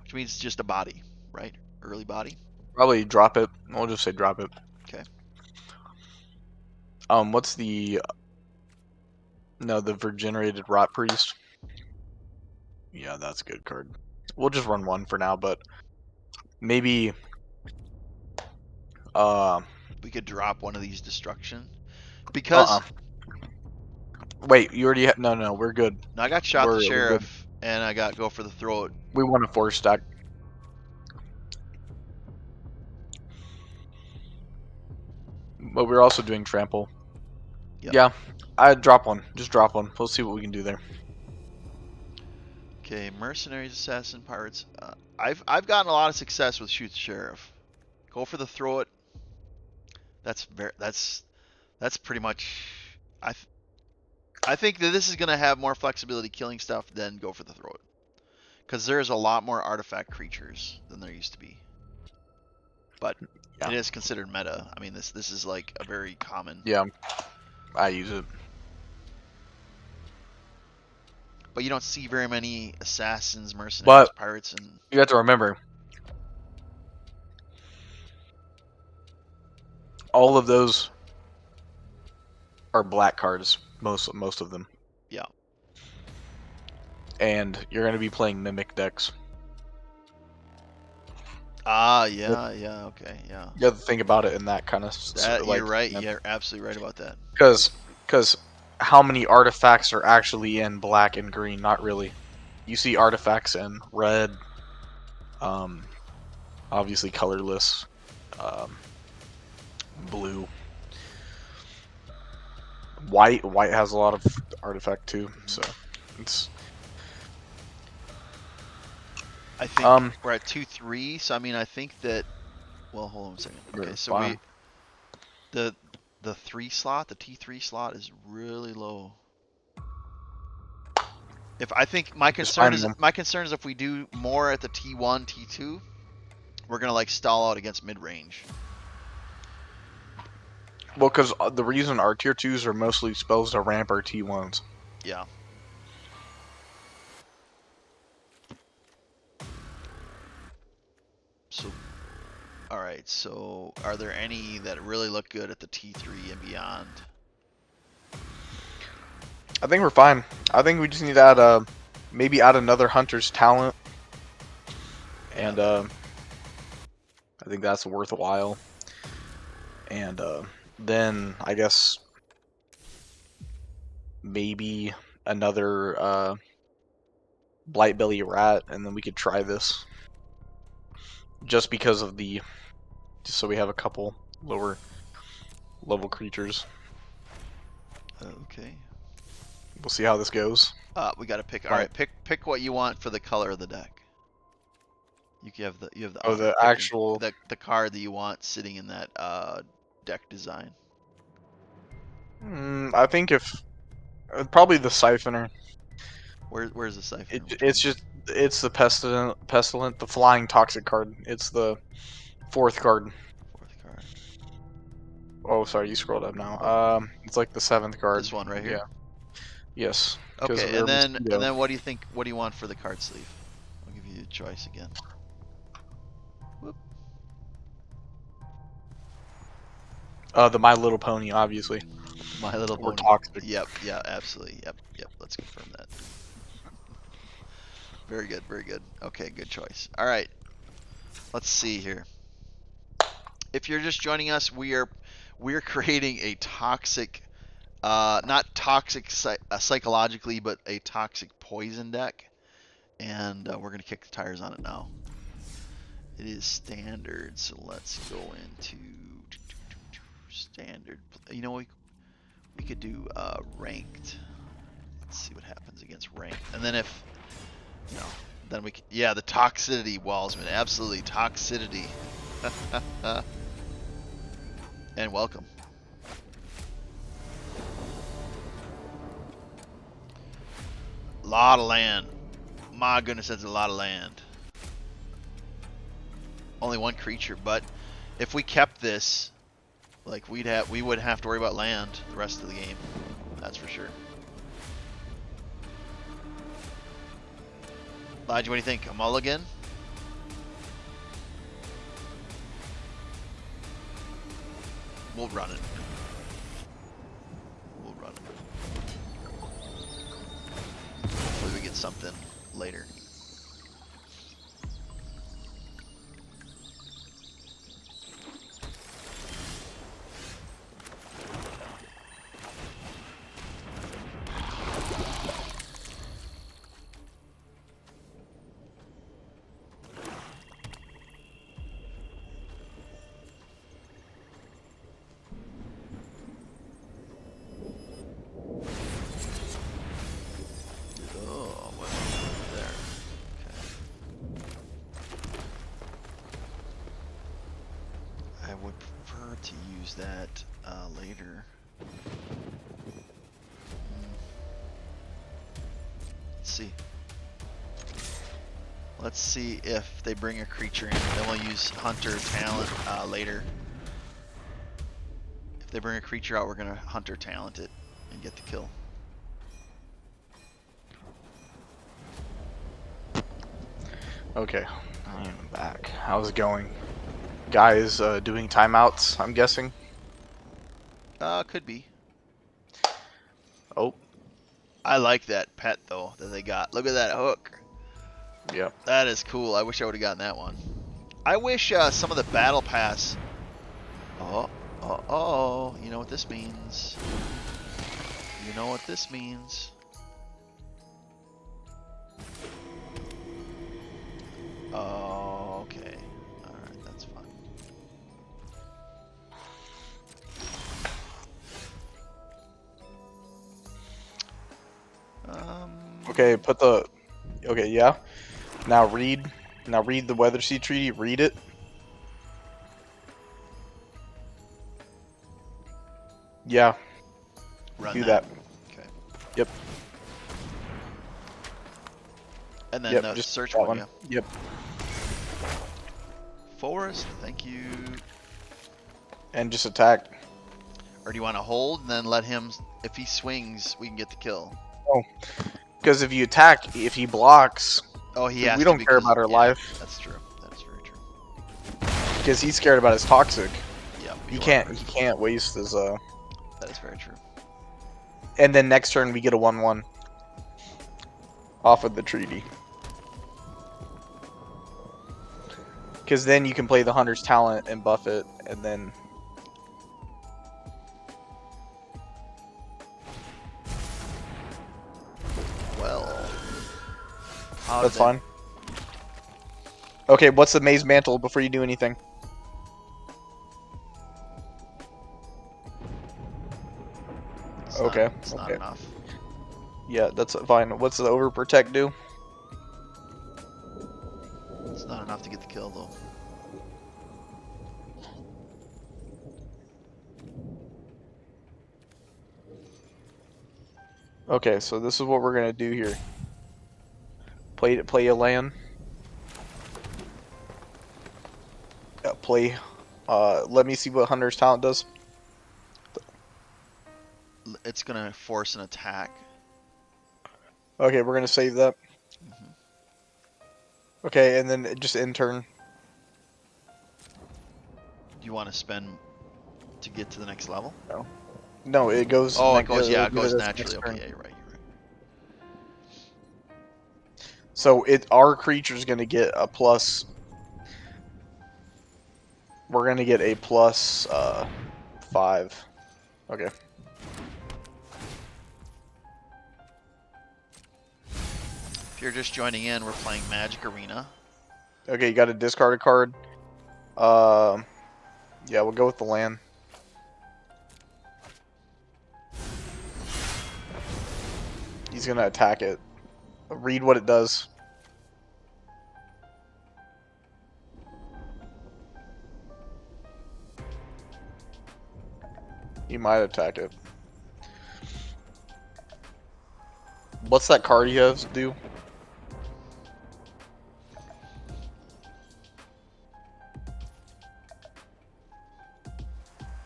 which means it's just a body, right? Early body. Probably drop it. We'll just say drop it. Okay. What's the Regenerated Rot Priest? Yeah, that's a good card. We'll just run one for now, but maybe we could drop one of these destruction because wait, you already no, we're good. No, I got Shot the Sheriff and I got Go for the Throat. We want a 4-stack. but we're also doing trample. Yep. Yeah, I'd drop one. Just drop one. We'll see what we can do there. Okay, mercenaries, assassin, pirates. I've gotten a lot of success with shoot the sheriff. Go for the throw it. That's pretty much. I th- I think that this is gonna have more flexibility killing stuff than go for the throw it, because there's a lot more artifact creatures than there used to be. But Yeah, it is considered meta. I mean, this is like a very common. yeah, I use it. But you don't see very many assassins, mercenaries, But pirates, and you have to remember, all of those are black cards. Most of them, yeah. and you're going to be playing mimic decks. Ah, You yeah, yeah, okay, yeah. have to think about it in that kind of That you're like, right. You're absolutely right about that. because how many artifacts are actually in black and green? Not really. You see artifacts in red, um, obviously colorless, um, blue, white. White has a lot of artifact too, Hmm. so it's I think um we're at 2-3, so I mean, I think that. Well, hold on a second. Okay, you're so fine. the the three slot, the T3 slot is really low. If I think Just fine them. my concern is if we do more at the T1, T2, we're gonna like stall out against mid range. Well, because the reason our tier twos are mostly spells to ramp our T1s. Yeah. So, all right. So, are there any that really look good at the T3 and beyond? I think we're fine. I think we just need to add maybe add another hunter's talent, Yeah. and I think that's worthwhile. And then I guess maybe another blight belly rat, and then we could try this just because of the just so we have a couple lower level creatures. Okay. We'll see how this goes. We got to pick. All Might right. Pick what you want for the color of the deck. You have the oh honor the of picking actual the card that you want sitting in that deck design. I think if probably the siphoner. Where's the siphoner? Which It's one? just it's the pestilent, the flying toxic card. It's the fourth card. Fourth card. Oh, sorry, you scrolled up now. Oh, It's like the seventh card. this one right Yeah. here. Yes, because Okay, they're and mosquito. then what do you think? What do you want for the card sleeve? I'll give you a choice again. Whoop. The My Little Pony, obviously, My Little or Pony. toxic. Yep, yeah, absolutely. Yep, yep. Let's confirm that. Very good, very good. Okay, good choice. All right, let's see here. If you're just joining us, we're creating a toxic, not toxic psychologically, but a toxic poison deck, and we're gonna kick the tires on it now. It is standard, so let's go into standard. You know, we could do ranked. Let's see what happens against ranked, and then if you know, then we can, yeah, the toxicity Wallsman, absolutely toxicity. And welcome. Lot of land. My goodness, that's a lot of land. Only one creature, but if we kept this, like we wouldn't have to worry about land the rest of the game. That's for sure. Elijah, what do you think? A mulligan? We'll run it. We'll run it. Hopefully we get something later. would prefer to use that later. Let's see. Let's see if they bring a creature in. Then we'll use Hunter Talent later. If they bring a creature out, we're gonna Hunter Talent it and get the kill. Okay, I am back. How's it going? Guys doing timeouts, I'm guessing? Could be. Oh, I like that pet though that they got. Look at that hook. yep. That is cool. I wish I would have gotten that one. I wish some of the battle pass. Oh! You know what this means? You know what this means? Oh, okay. All right, that's fine. Okay, put the... Okay, yeah. Now read the Weather Sea Treaty. Read it. Yeah, Run do that. that. Okay. Yep. And then Yep, the just search that one, one. yeah. Yep. Forest, thank you. And just attack. Or do you want to hold and then let him? If he swings, we can get the kill. Oh, because if you attack, if he blocks, Oh, he dude, has we to don't care because about our yeah, life. that's true. That is very true. Because he's scared about his toxic. Yep, He you are can't. correct. He can't waste his. That is very true. And then next turn we get a 1/1 off of the treaty. Because then you can play the Hunter's Talent and buff it, and then Well, how that's did that? fine. Okay, what's the Maze Mantle before you do anything? It's Okay, not okay. enough. Yeah, that's fine. What's the Overprotect do? It's not enough to get the kill though. Okay, so this is what we're gonna do here. Play a land. Play. Let me see what Hunter's Talent does. It's gonna force an attack. Okay, we're gonna save that. Hmm. Okay, and then just in turn. Do you want to spend to get to the next level? No, no, it goes Oh, it next. goes. Yeah, It'll it give it goes its naturally. next Okay, turn. yeah, you're right. You're right. So our creature's gonna get a plus. We're gonna get a plus 5. Okay. If you're just joining in, we're playing Magic Arena. Okay, you got to discard a card. Yeah, we'll go with the land. He's gonna attack it. Read what it does. He might attack it. What's that card he has do?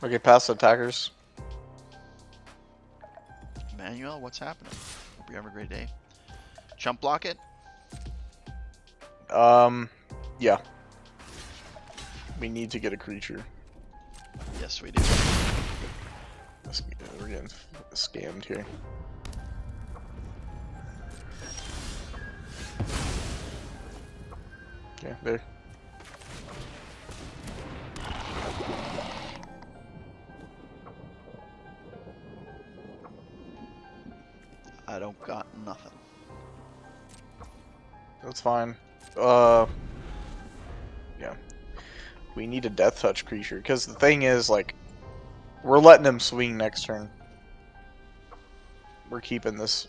Okay, pass the attackers. Emmanuel, what's happening? Hope you have a great day. Jump block it. Yeah. We need to get a creature. Yes, we do. We're getting scammed here. Okay, there. I don't got nothing. That's fine. Yeah. We need a death touch creature because the thing is, like, we're letting him swing next turn. We're keeping this.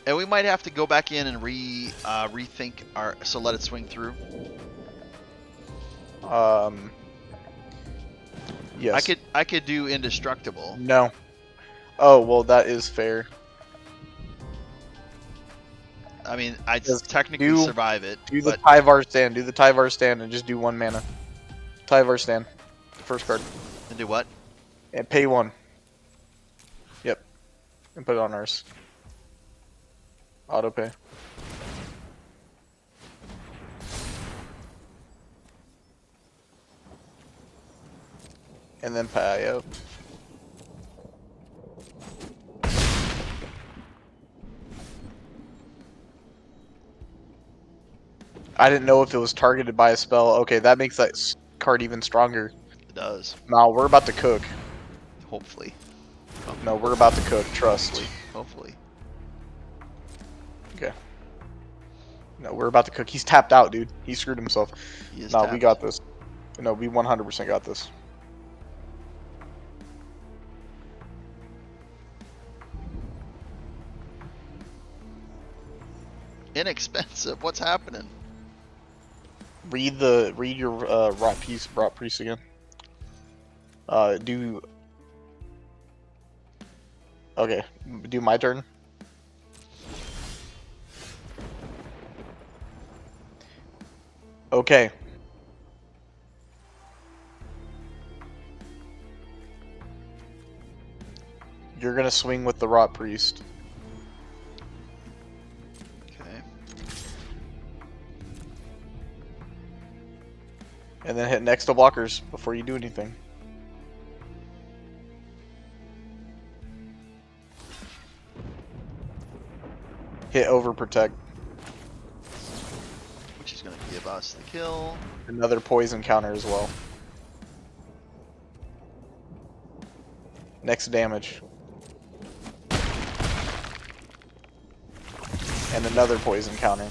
And we might have to go back in and rethink our. So let it swing through. Yes. I could do indestructible. No. Oh well, that is fair. I mean, I'd Just technically do survive it, do the but Tyvar stand. Do the Tyvar stand and just do 1 mana. Tyvar stand. First card. and do what? And pay 1. Yep. And put it on ours. Auto pay. And then pay out. I didn't know if it was targeted by a spell. Okay, that makes that card even stronger. It does. Now we're about to cook. Hopefully. No, we're about to cook. Trust. Hopefully. Okay. No, we're about to cook. He's tapped out, dude. He screwed himself. He is No, tapped. we got this. No, we 100% got this. Inexpensive. What's happening? Read your rot priest again. Do okay. Do my turn. Okay. You're gonna swing with the rot priest. Okay. And then hit next to blockers before you do anything. Hit overprotect. Which is going to give us the kill. Another poison counter as well. Next damage. And another poison counter.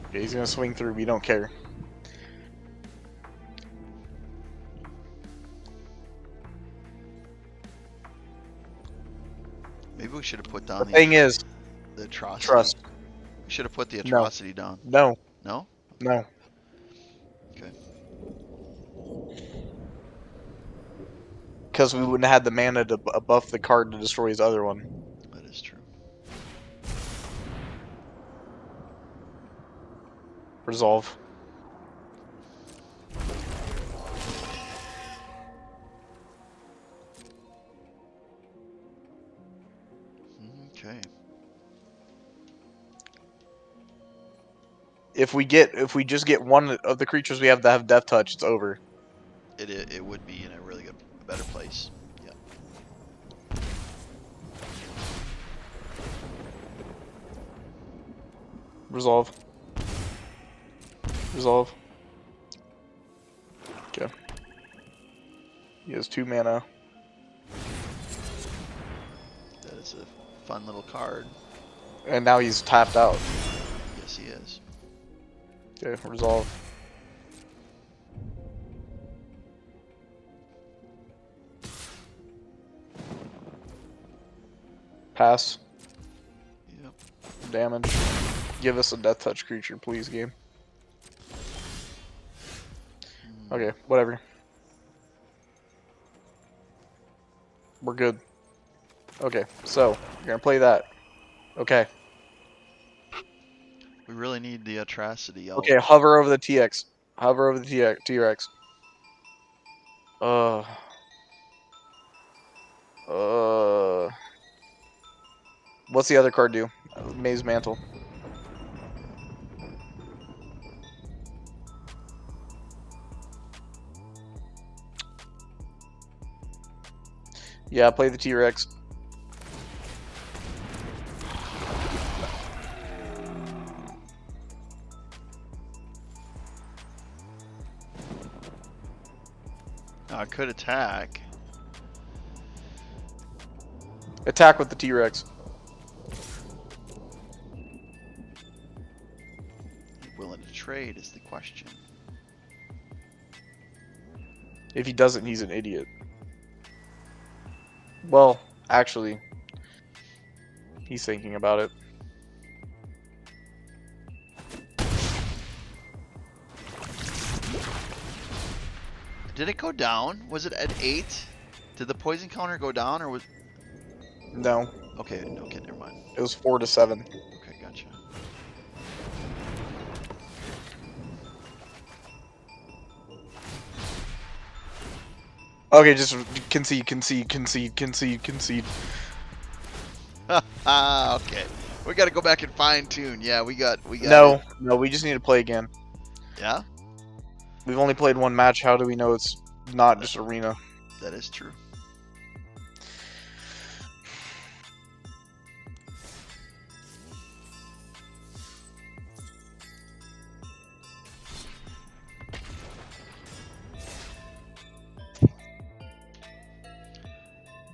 Okay, he's gonna swing through, we don't care. Maybe we should have put down The thing is, the atrocity. trust. We should have put the No. atrocity down. No. No? No. Okay. Because we wouldn't have had the mana to buff the card to destroy his other one. That is true. Resolve. Okay. If we just get one of the creatures we have that have death touch, it's over. It would be in a really good, better place. Yeah. Resolve. Resolve. Okay. He has 2 mana. That is a fun little card. And now he's tapped out. Yes, he is. Okay, resolve. Pass. Yep. Damage. Give us a death touch creature, please, game. Okay, whatever. We're good. Okay, so you're gonna play that. Okay. We really need the atrocity. Okay, hover over the TX. Hover over the T-Rex. Uh. What's the other card do? Maze Mantle. Yeah, play the T-Rex. I could attack. Attack with the T-Rex. Willing to trade is the question. If he doesn't, he's an idiot. Well, Actually, he's thinking about it. Did it go down? Was it at 8? Did the poison counter go down, or was? No, Okay, okay, never mind. it was 4-7. Okay, gotcha. Okay, just concede, concede, concede, concede, concede. Okay. We got to go back and fine tune. Yeah, we got it. No, no, we just need to play again. Yeah, We've only played one match. How do we know it's not just arena? that is true.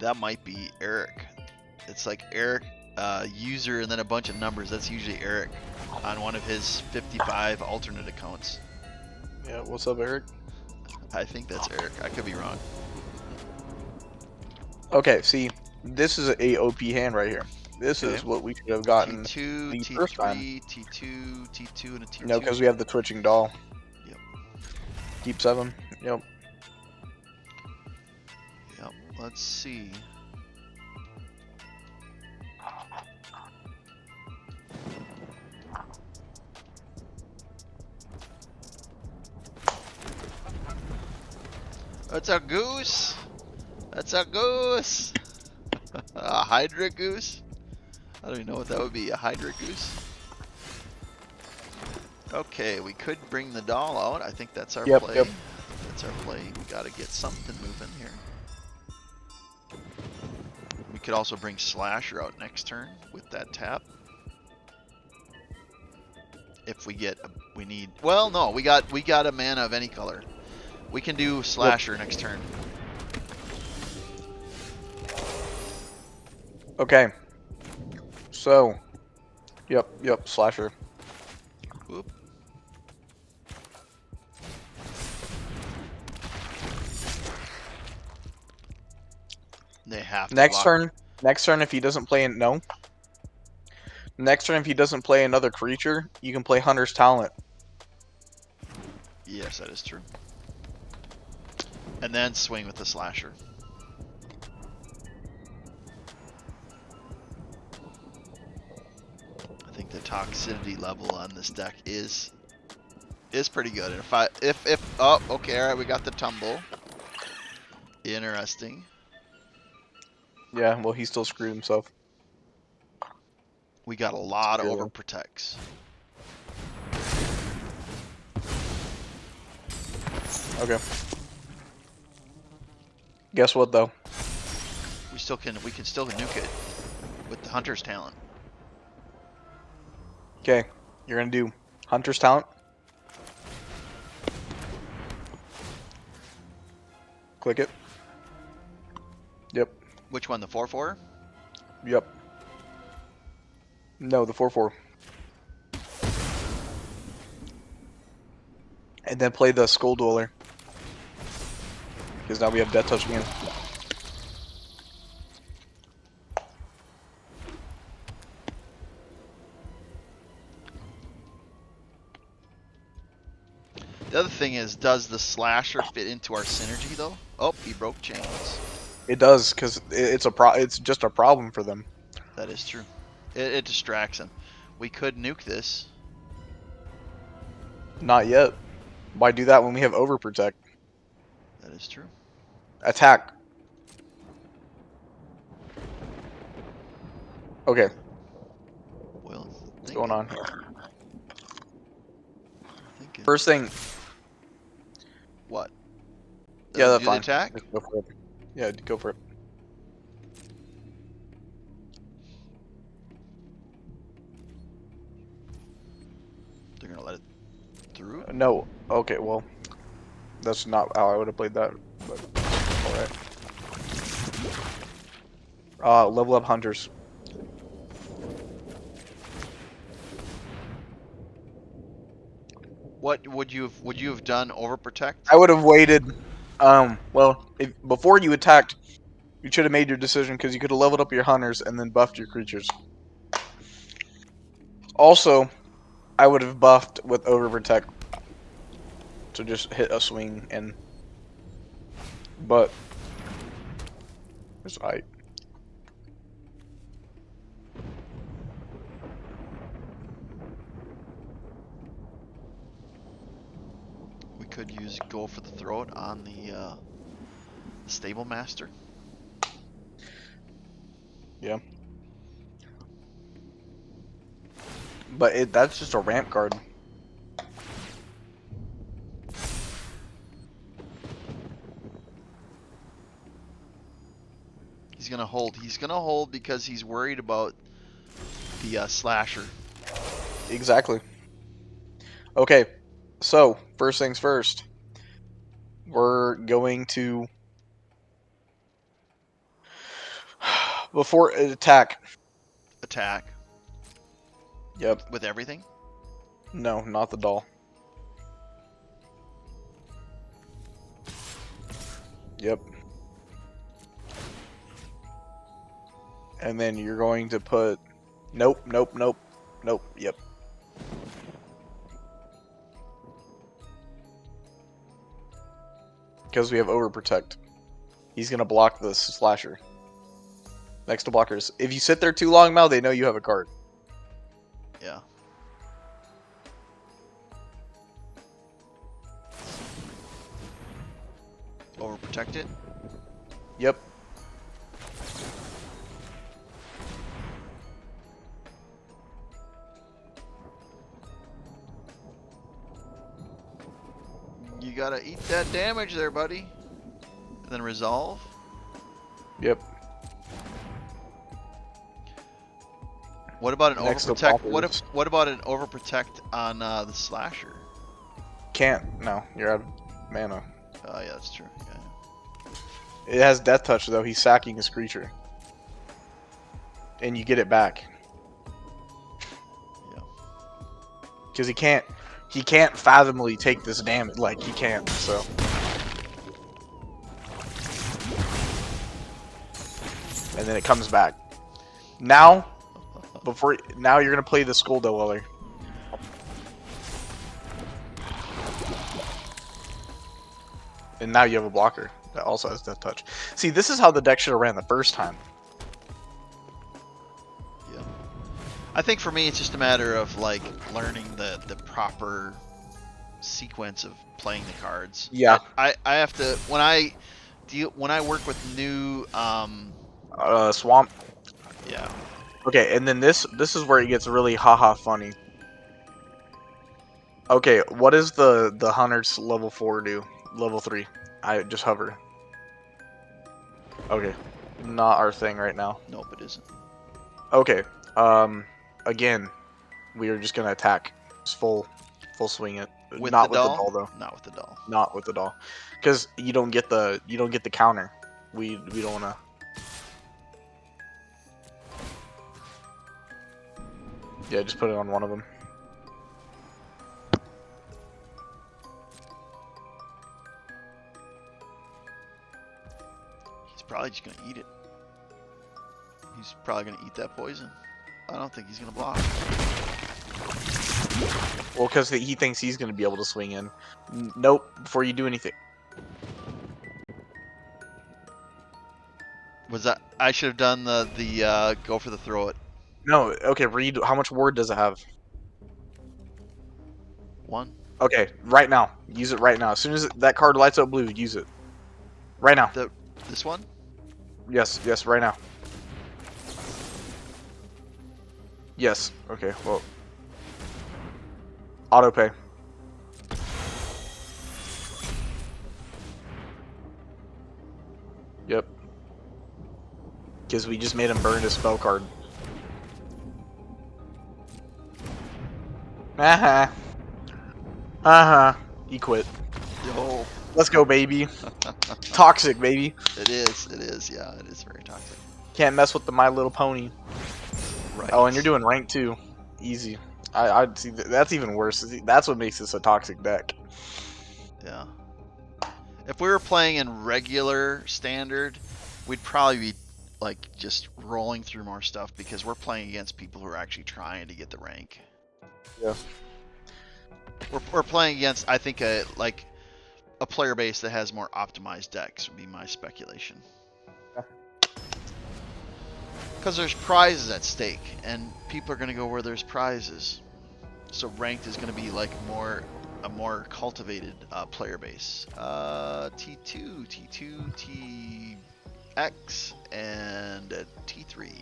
That might be Eric. It's like Eric, user, and then a bunch of numbers. That's usually Eric on one of his 55 alternate accounts. Yeah, what's up, Eric? I think that's Eric. I could be wrong. Okay, see, this is a OP hand right here. This Okay. is what we should have gotten T2, the first time. T3, T2, T2, and a T2. No, because we have the twitching doll. Yep. Deep 7. Yep. Yep. Let's see. That's a goose. That's a goose. A Hydra goose. I don't even know what that would be. A Hydra goose. Okay, we could bring the doll out. I think that's our play. Yep. That's our play. We gotta get something moving here. We could also bring Slasher out next turn with that tap. If we get, we need. Well, no, we got a mana of any color. We can do Slasher next turn. Okay. So, yep, Slasher. Whoop. They have to Next block. turn, if he doesn't play no. Next turn, if he doesn't play another creature, you can play Hunter's Talent. Yes, that is true. And then swing with the Slasher. I think the toxicity level on this deck is pretty good. If oh, okay, all right, we got the tumble. Interesting. Yeah, well, he still screwed himself. We got a lot of Yeah. overprotects. Okay. Guess what though? We can still nuke it with the Hunter's Talent. Okay, you're gonna do Hunter's Talent. Click it. Yep. Which one, the 4/4? Yep. No, the 4/4. And then play the Skull Dweller. Because now we have Death Touch again. The other thing is, does the Slasher fit into our synergy though? Oh, he broke chains. It does, because it's just a problem for them. That is true. It distracts him. We could nuke this. Not yet. Why do that when we have Overprotect? That is true. Attack. Okay, Well, what's going on here? Thinking. First thing. What? Yeah, that's do fine. The attack? Just go for it. Yeah, go for it. They're gonna let it through. No. Okay, well, that's not how I would have played that. But all right. Level up hunters. What would you have done? Overprotect? I would have waited. Well, before you attacked, You should have made your decision because you could have leveled up your hunters and then buffed your creatures. Also, I would have buffed with overprotect to just hit a swing and. But it's alright. We could use go for the throat on the stable master. Yeah. But that's just a ramp card. He's gonna hold. He's gonna hold because he's worried about the slasher. Exactly. Okay, so first things first. We're going to before attack. Attack Yep. with everything. No, not the doll. Yep. And then you're going to put nope, nope, nope, nope. Yep. Because we have overprotect. He's gonna block the slasher. Next to blockers. If you sit there too long, Mal, they know you have a card. Yeah. Overprotect it. Yep. You gotta eat that damage there, buddy. And then resolve. Yep. What about an Next to overprotect? blockers. What about an overprotect on the slasher? Can't. No, you're out of mana. Oh yeah, that's true. Yeah. It has death touch though. He's sacking his creature, and you get it back. Yeah. Because he can't fathomably take this damage. Like he can't. So. And then it comes back. Now, now you're gonna play the Skoldo Weller. And now you have a blocker that also has death touch. See, this is how the deck should have ran the first time. Yeah. I think for me, it's just a matter of like learning the proper sequence of playing the cards. Yeah. I have to when I work with new Swamp. yeah. Okay, and then this is where it gets really haha funny. Okay, what does the Hunter's level 4 do? Level 3. I just hover. Okay. Not our thing right now. Nope, it isn't. Okay. Again, we are just gonna attack. Just full swing it. With Not the with the doll? doll though. Not with the doll. Not with the doll. Because you don't get the counter. We don't wanna. Yeah, just put it on one of them. He's probably just gonna eat it. He's probably gonna eat that poison. I don't think he's gonna block. Well, because he thinks he's gonna be able to swing in. Nope. Before you do anything. Was that I should have done the go for the throw it. No. Okay. Read. How much ward does it have? 1. Okay. Right now. Use it right now. As soon as that card lights up blue, use it. Right now. This one? Yes. Yes. Right now. Yes. Okay. Well. Auto pay. Yep. Because we just made him burn his spell card. Uh-huh. Uh-huh. He quit. Yo. Let's go, baby. Toxic, baby. It is. It is. Yeah, it is very toxic. Can't mess with the My Little Pony. Right. Oh, and you're doing rank 2. Easy. I see. That's even worse. That's what makes this a toxic deck. Yeah. If we were playing in regular standard, we'd probably be like just rolling through more stuff because we're playing against people who are actually trying to get the rank. Yeah. We're playing against, I think, a player base that has more optimized decks would be my speculation. Because there's prizes at stake, and people are going to go where there's prizes. So ranked is going to be like a more cultivated player base. T2, T2, TX, and T3.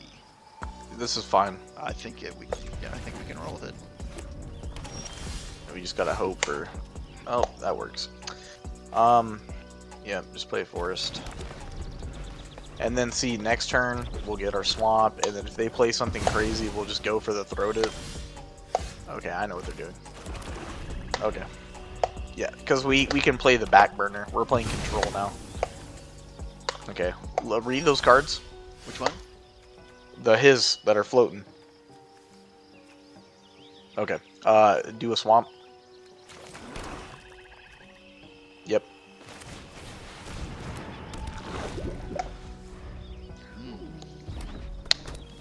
This is fine. I think I think we can roll with it. We just gotta hope for. Oh, that works. Yeah, just play Forest. And then see, next turn, we'll get our swamp, and then if they play something crazy, we'll just go for the Throated. Okay, I know what they're doing. Okay. Yeah, because we can play the back burner. We're playing control now. Okay, read those cards. Which one? His that are floating. Okay, do a swamp. Yep.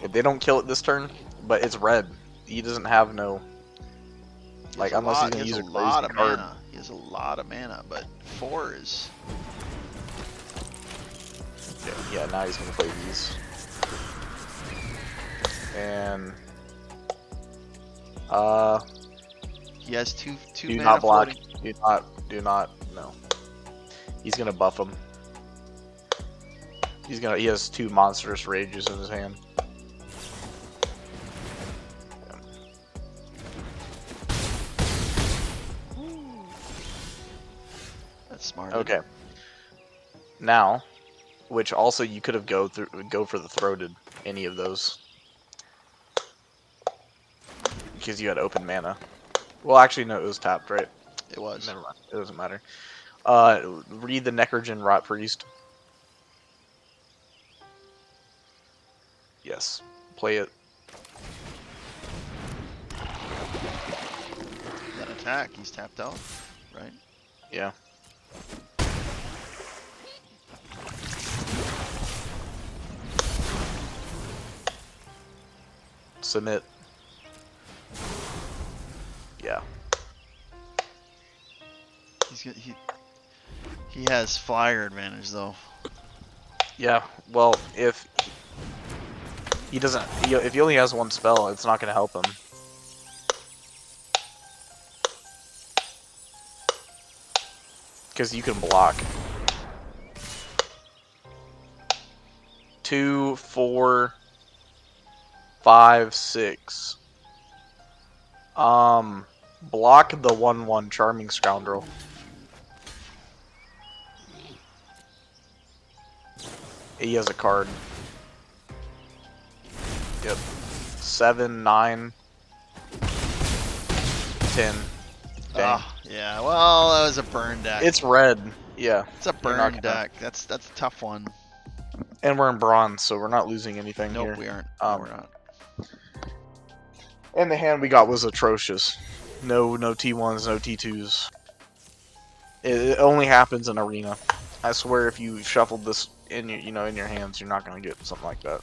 If they don't kill it this turn, but it's red. He doesn't have no. Like, unless he's gonna use a crazy card. Mana. He has a lot of mana, but 4 is. Yeah, now he's gonna play these. And he has two do mana not block. floating. Do not no. He's gonna buff him. He has 2 monstrous rages in his hand. That's smart. Okay. Now, which also you could have go for the Throated, any of those, because you had open mana. Well, actually, no, it was tapped, right? It was. Never mind. It doesn't matter. Read the Necrogen Rot Priest. Yes. Play it. That attack, he's tapped out, right? Yeah. Submit. Yeah. He has flyer advantage though. Yeah. Well, if he doesn't, if he only has 1 spell, it's not going to help him. Because you can block. 2, 4, 5, 6. Block the 1/1 Charming Scoundrel. He has a card. Yep. 7, 9, 10. Ah, yeah. Well, that was a burn deck. It's red. Yeah. It's a burn deck. That's a tough one. And we're in bronze, so we're not losing anything Nope, here. we aren't. No, we're not. And the hand we got was atrocious. No T1s, no T2s. It only happens in arena. I swear, if you shuffled this in your in your hands, you're not gonna get something like that.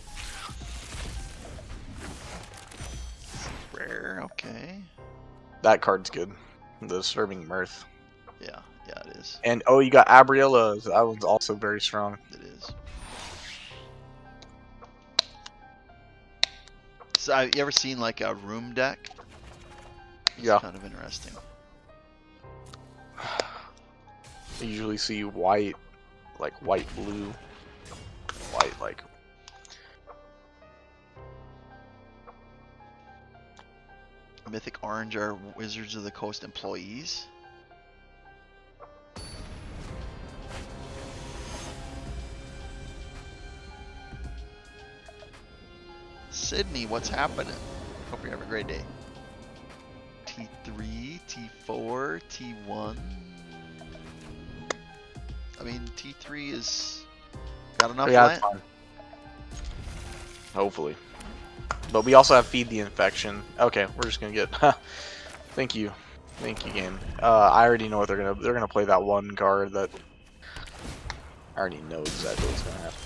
Rare, okay. That card's good. The Disturbing Mirth. Yeah, it is. And oh, you got Abriella. That one's also very strong. It is. So, have you ever seen like a room deck? It's kind of interesting. I usually see white, like white, blue, white, like. Mythic Orange are Wizards of the Coast employees. Sydney, what's happening? Hope you're having a great day. T3, T4, T1. I mean, T3 is got enough land. Fine. Hopefully. But we also have Feed the Infection. Okay, we're just gonna get. Thank you, game. I already know what they're gonna play that 1 card that. I already know exactly what's gonna happen.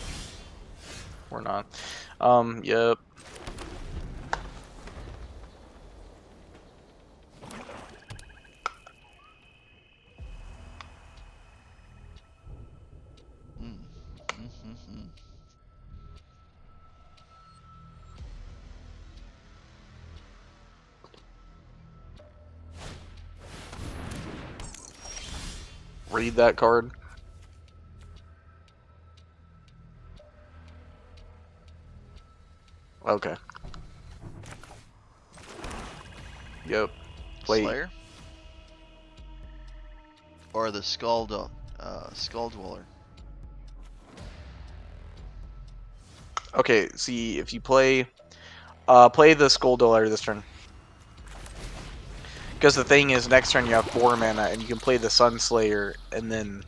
we're not. Yep. Mm. Mm-hmm. Read that card. Okay. Yep. Play. Slayer or the Skull Dweller. Okay. See if you play. Play the Skull Dweller this turn. Because the thing is, next turn you have 4 mana, and you can play the Sun Slayer, and then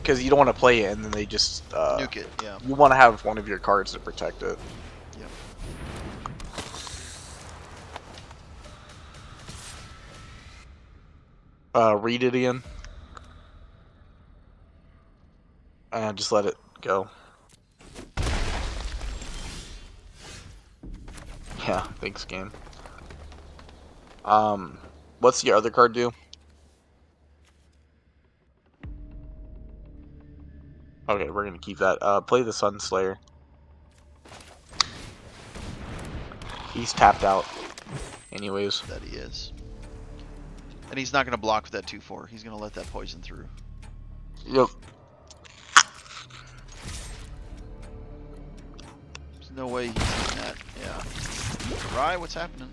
because you don't want to play it, and then they just Nuke it. Yeah. you want to have one of your cards to protect it. Yep. Read it again. Just let it go. Yeah, thanks, game. What's your other card do? Okay, we're gonna keep that. Play the Sun Slayer. He's tapped out, anyways. That he is. And he's not going to block with that 2/4. He's going to let that poison through. Yep. There's no way he's hitting that. Yeah. Rye, what's happening?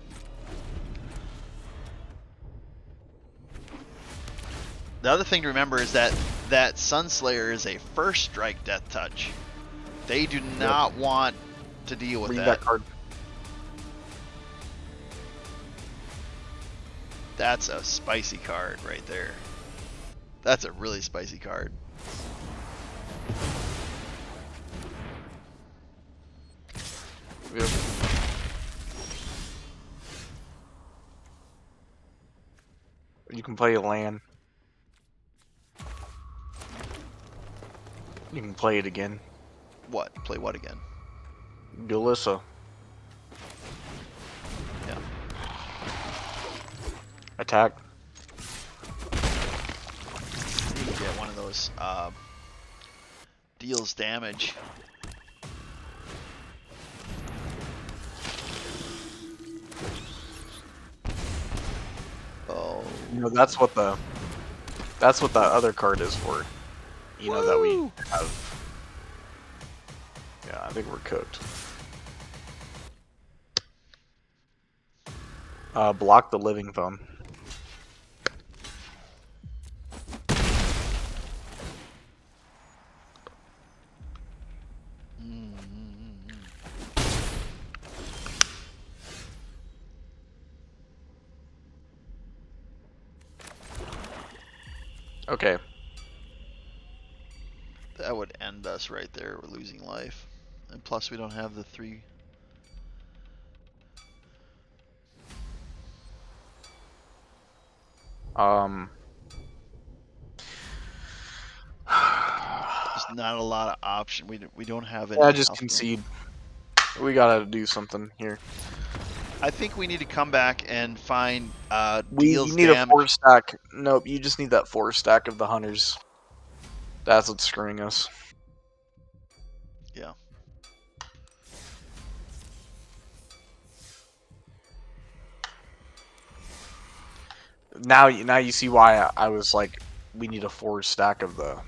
The other thing to remember is that Sunslayer is a first strike death touch. They do not want to deal with Read that. that card. That's a spicy card right there. That's a really spicy card. Yep. You can play a land. You can play it again. What? Play what again? Galissa. Yeah. Attack. You can get one of those deals damage. Oh. You know, that's what the other card is for. You know that we Woo! have. Yeah, I think we're cooked. Block the living thumb. Okay. That would end us right there. We're losing life. And plus we don't have the 3. There's not a lot of option. We don't have any Yeah, just health gain. concede. We gotta do something here. I think we need to come back and find You deals need a damage. 4-stack. Nope, you just need that 4-stack of the hunters. That's what's screwing us. Yeah. Now you see why I was like, we need a 4-stack of the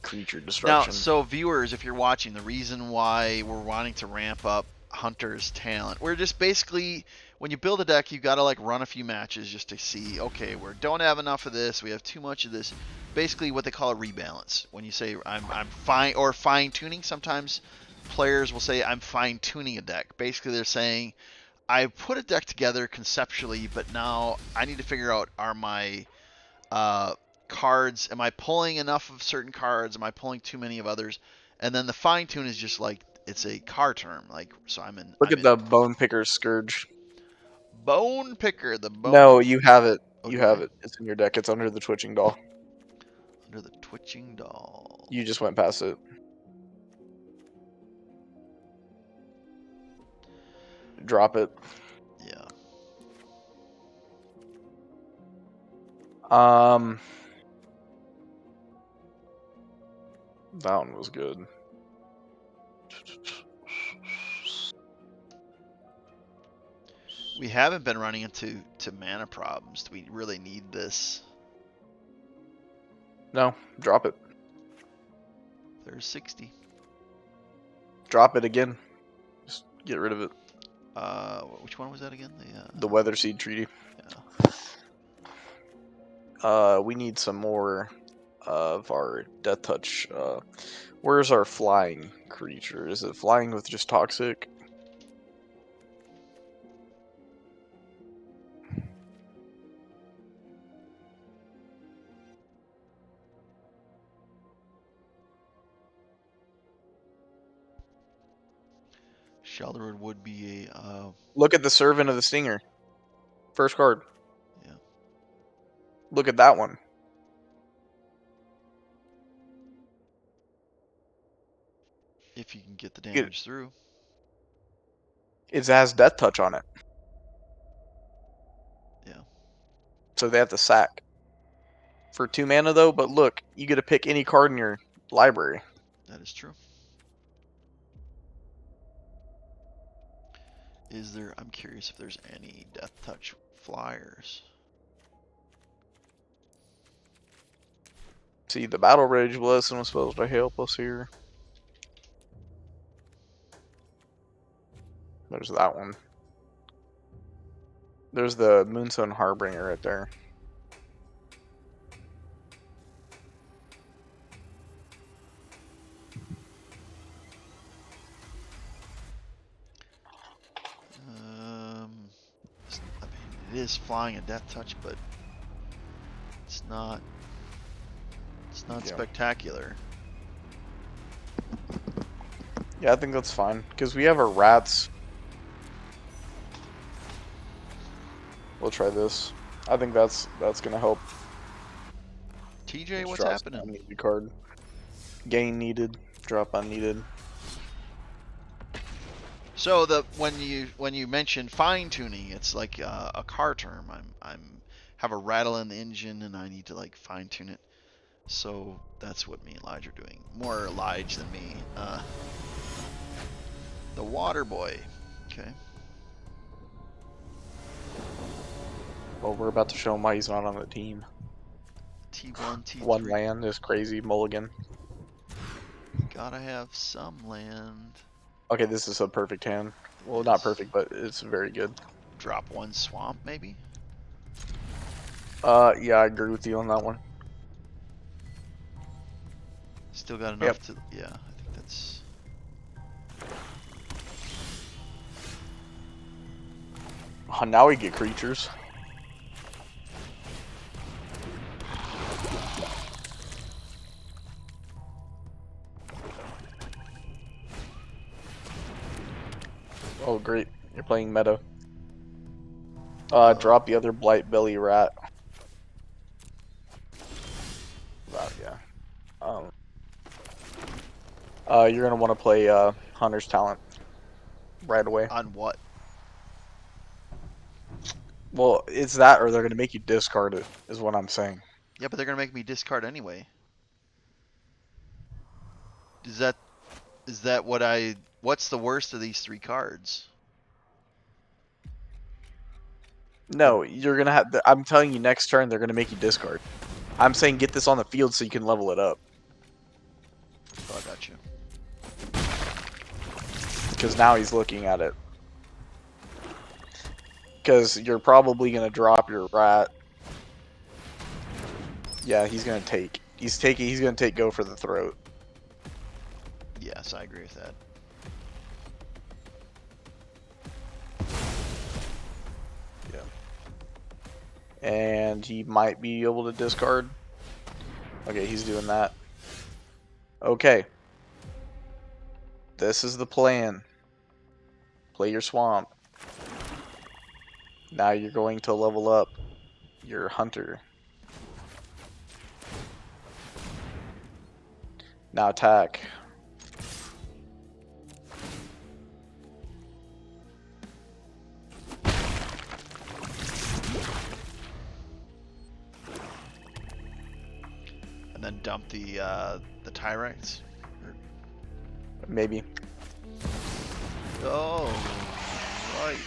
creature Now, destruction. so viewers, if you're watching, the reason why we're wanting to ramp up Hunter's talent, we're just basically, when you build a deck, you got to like run a few matches just to see, okay, we don't have enough of this, we have too much of this. Basically, what they call a rebalance. When you say I'm fine, or fine tuning, sometimes players will say I'm fine tuning a deck. Basically, they're saying I put a deck together conceptually, but now I need to figure out, are my cards, am I pulling enough of certain cards? Am I pulling too many of others? And then the fine tune is just like, it's a car term. Like, so Look at the Bone Picker Scourge. Bone Picker, the bone. No, you have it. Oh, You do I? have it. It's in your deck. It's under the Twitching Doll. Under the twitching doll. You just went past it. Drop it. Yeah. That one was good. We haven't been running into mana problems. Do we really need this? No, drop it. There's 60. Drop it again. Just get rid of it. Which one was that again? The Weather Seed Treaty. Yeah. We need some more of our Death Touch. Where's our flying creature? Is it flying with just Toxic? Shelterwood would be a. Look at the Servant of the Stinger. First card. Yeah. Look at that one. If you can get the damage through. It has Death Touch on it. Yeah. So they have to sack. For 2 mana though, but look, you get to pick any card in your library. That is true. Is there? I'm curious if there's any Death Touch flyers. See, the Battle Rage Blessing was supposed to help us here. There's that one. There's the Moonstone Harbinger right there. I mean, it is flying a Death Touch, but it's not. It's not spectacular. Yeah, I think that's fine because we have our rats. We'll try this. I think that's gonna help. TJ, Let's what's draw happening? some unneeded card. Gain needed. Drop unneeded. So when you mention fine tuning, it's like a car term. I'm have a rattle in the engine and I need to like fine tune it. So that's what me and Lige are doing. More Lige than me. The Water Boy. Okay. Well, we're about to show him why he's not on the team. T1, T3. One land is crazy mulligan. Gotta have some land. Okay, this is a perfect hand. Well, not perfect, but it's very good. Drop one swamp, maybe? Yeah, I agree with you on that one. Still got enough to... Yeah, I think that's... Oh, now we get creatures. Oh, great. You're playing meta. Drop the other Blight Belly Rat. Yeah. You're gonna want to play Hunter's Talent right away. On what? Well, it's that, or they're gonna make you discard it. Is what I'm saying. Yeah, but they're gonna make me discard anyway. Is that what I... What's the worst of these 3 cards? No, you're gonna have. I'm telling you, next turn they're gonna make you discard. I'm saying get this on the field so you can level it up. Oh, I got you. Because now he's looking at it. Because you're probably gonna drop your rat. Yeah, he's gonna take. He's gonna take go for the throat. Yes, I agree with that. Yeah. And he might be able to discard. Okay, he's doing that. Okay. This is the plan. Play your swamp. Now you're going to level up your hunter. Now attack. And then dump the Tyrex. Maybe. Oh, right.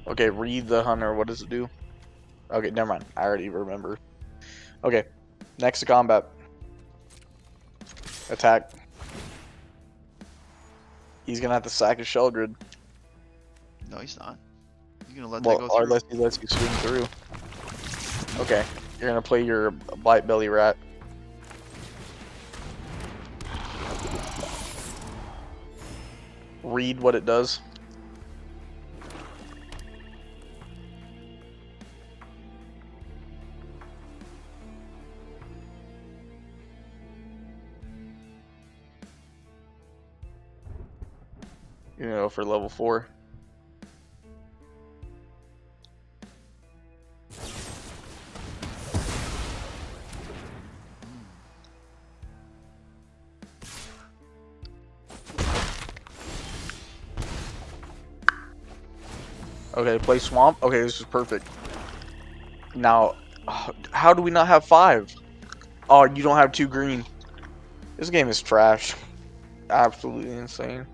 Okay, read the hunter. What does it do? Okay, never mind. I already remember. Okay, next to combat. Attack. He's gonna have to sack his Sheldred. No, he's not. You're gonna let that Well, go or through. unless he lets you swing through. Okay, you're gonna play your Blight Belly Rat. Read what it does. You know, for level 4. Okay, play Swamp. Okay, this is perfect. Now, how do we not have 5? Oh, you don't have 2 green. This game is trash. Absolutely insane.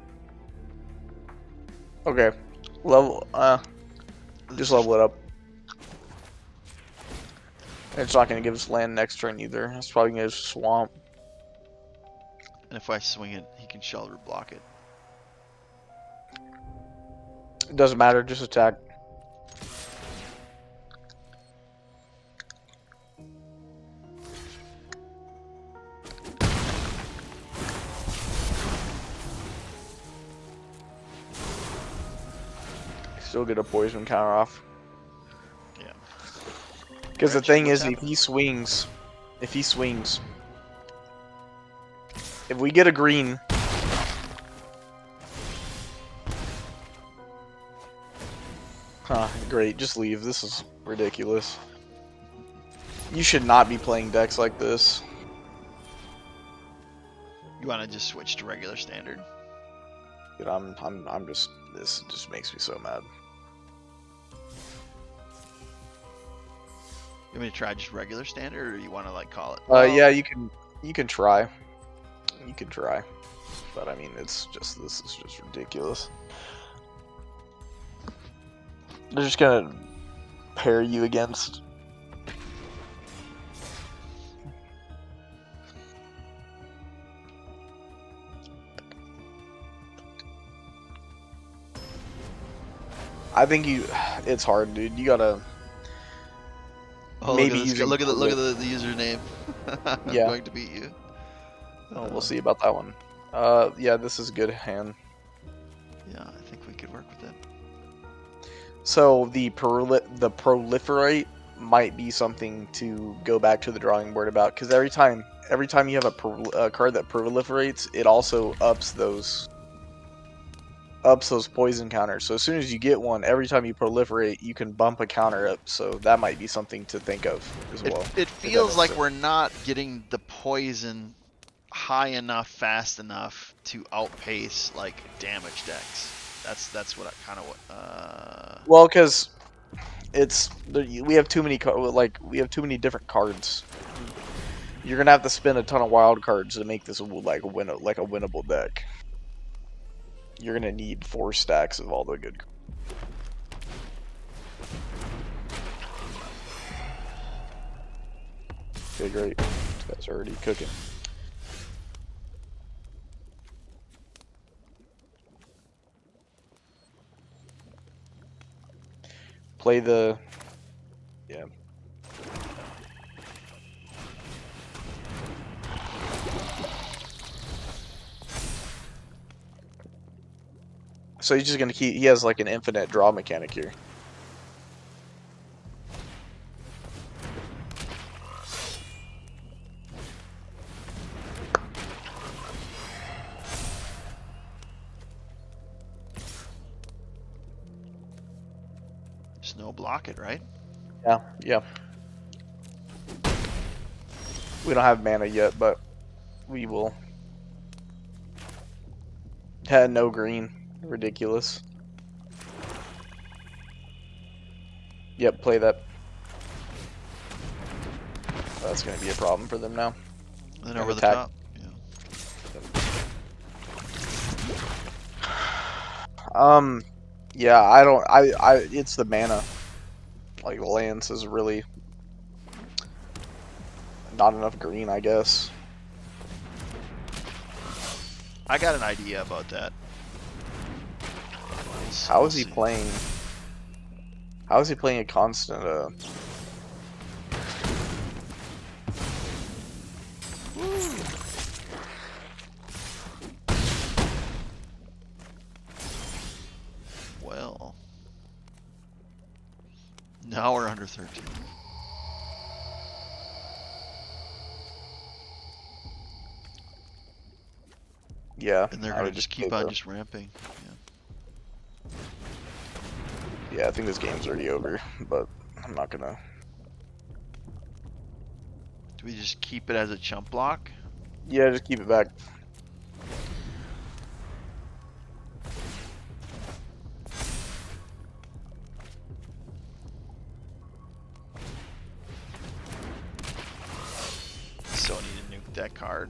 Okay, level. Just level it up. It's not gonna give us land next turn either. It's probably gonna give us Swamp. And if I swing it, he can Sheldred block it. It doesn't matter. Just attack. Still get a poison counter off. Yeah. Because the Rich, thing what's is, happening? if we get a green, great, just leave. This is ridiculous. You should not be playing decks like this. You want to just switch to regular standard? Dude, this just makes me so mad. You want me to try just regular standard, or you want to like call it? Yeah, you can try. You can try. But I mean, this is just ridiculous. They're just gonna pair you against. I think it's hard, dude. You gotta Oh, look at maybe this! using Look at Prolif. the username. I'm Yeah, going to beat you. oh, we'll see about that one. Yeah, this is a good hand. Yeah, I think we could work with it. So the proliferate might be something to go back to the drawing board about, because every time you have a card that proliferates, it also ups those poison counters. So as soon as you get one, every time you proliferate, you can bump a counter up. So that might be something to think of as well. It If that feels makes like sense. we're not getting the poison high enough, fast enough to outpace like damage decks. That's what I kind of Well, because we have too many we have too many different cards. You're gonna have to spend a ton of wild cards to make this like a winnable deck. You're gonna need 4 stacks of all the good. Okay, great. This guy's already cooking. Play the yeah. So he's just gonna keep. He has like an infinite draw mechanic here. no block it, right? Yeah, yeah. We don't have mana yet, but we will. Had no green. Ridiculous. Yep, play that. That's gonna be a problem for them now. And then And over the attack. top. Yeah. Yeah, I don't. It's the mana. Like Lance is really not enough green, I guess. I got an idea about that. How We'll is he see. playing? How is he playing a constant? Woo. Well, now we're under 13. Yeah, And they're I gonna would just just play keep on the. just ramping. Yeah, I think this game's already over, but I'm not gonna. Do we just keep it as a chump block? Yeah, just keep it back. So I need to nuke that card.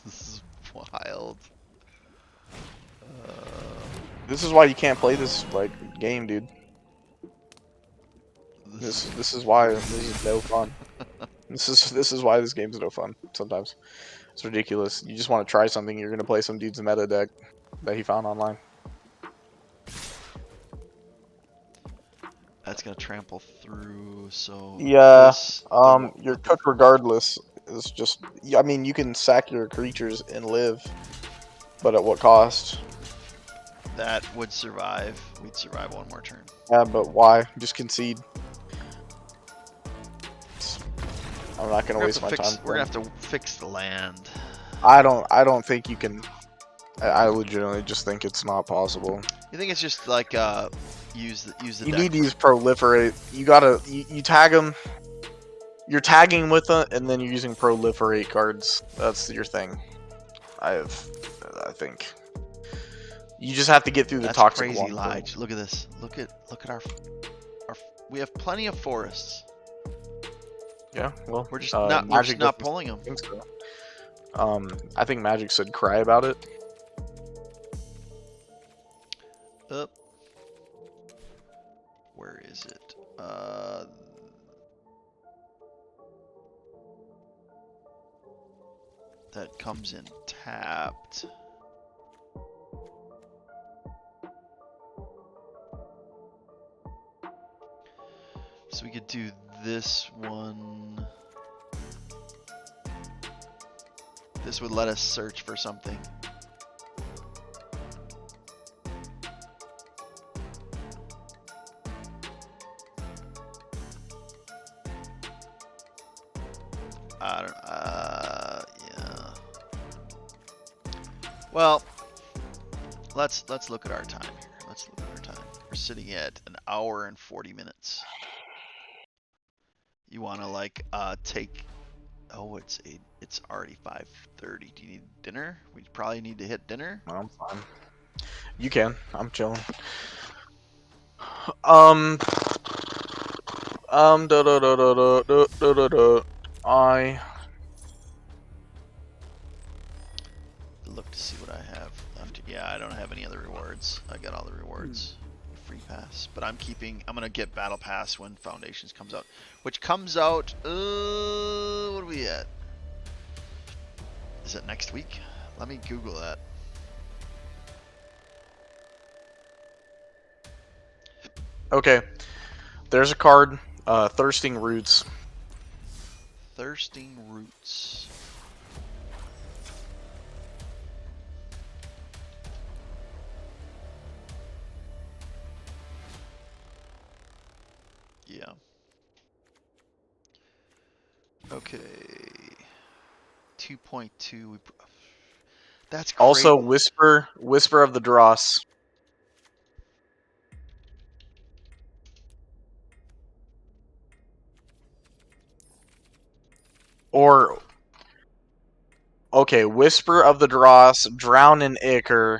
This is wild. This is why you can't play this like game, dude. This is This is why this crazy. is no fun. This is why this game's no fun. Sometimes it's ridiculous. You just want to try something. You're gonna play some dude's meta deck that he found online. That's gonna trample through. So Yeah, this the your cook regardless is just. I mean, you can sack your creatures and live, but at what cost? that would survive. We'd survive one more turn. Yeah, but why? Just concede. I'm not gonna We're gonna have waste to my time. fix. We're gonna have to fix the land. I don't think you can. I legitimately just think it's not possible. You think it's just like use the You deck. need to use proliferate. You gotta you tag them. You're tagging with it, and then you're using proliferate cards. That's your thing. I think you just have to get through the That's toxic crazy, one thing. Lige. Look at this. Look at our. We have plenty of forests. Yeah, well, We're just Magic not doesn't pulling them. think so. I think Magic said cry about it. Up. Where is it? That comes in tapped. So we could do this one. This would let us search for something. I don't. Yeah. Well, let's look at our time here. Let's look at our time. We're sitting at an hour and 40 minutes. You want to like take? Oh, it's already 5:30. Do you need dinner? We probably need to hit dinner. No, I'm fine. You can. I'm chilling. Um. Da da da da da da da da da. I. Look to see what I have left. Yeah, I don't have any other rewards. I got all the rewards. Free pass. But I'm gonna get battle pass when Foundations comes out. Which comes out, what are we at? Is it next week? Let me Google that. Okay. There's a card. Thirsting Roots. Thirsting Roots. Yeah. Okay. 2.2. That's Also, great. Whisper of the Dross. Or okay, Whisper of the Dross, Drown in Ichor.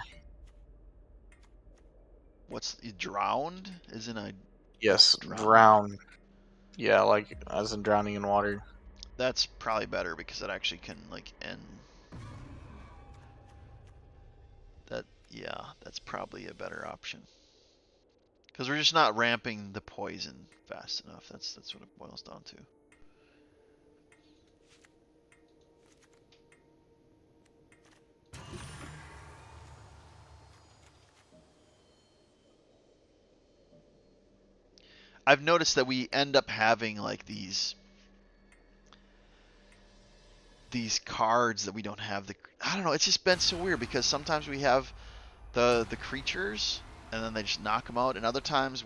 What's drowned? Isn't I Yes, drown? drown. Yeah, like as in drowning in water. That's probably better because it actually can like end that. Yeah, that's probably a better option because we're just not ramping the poison fast enough. That's what it boils down to. I've noticed that we end up having like these cards that we don't have the. I don't know. It's just been so weird because sometimes we have the creatures and then they just knock them out, and other times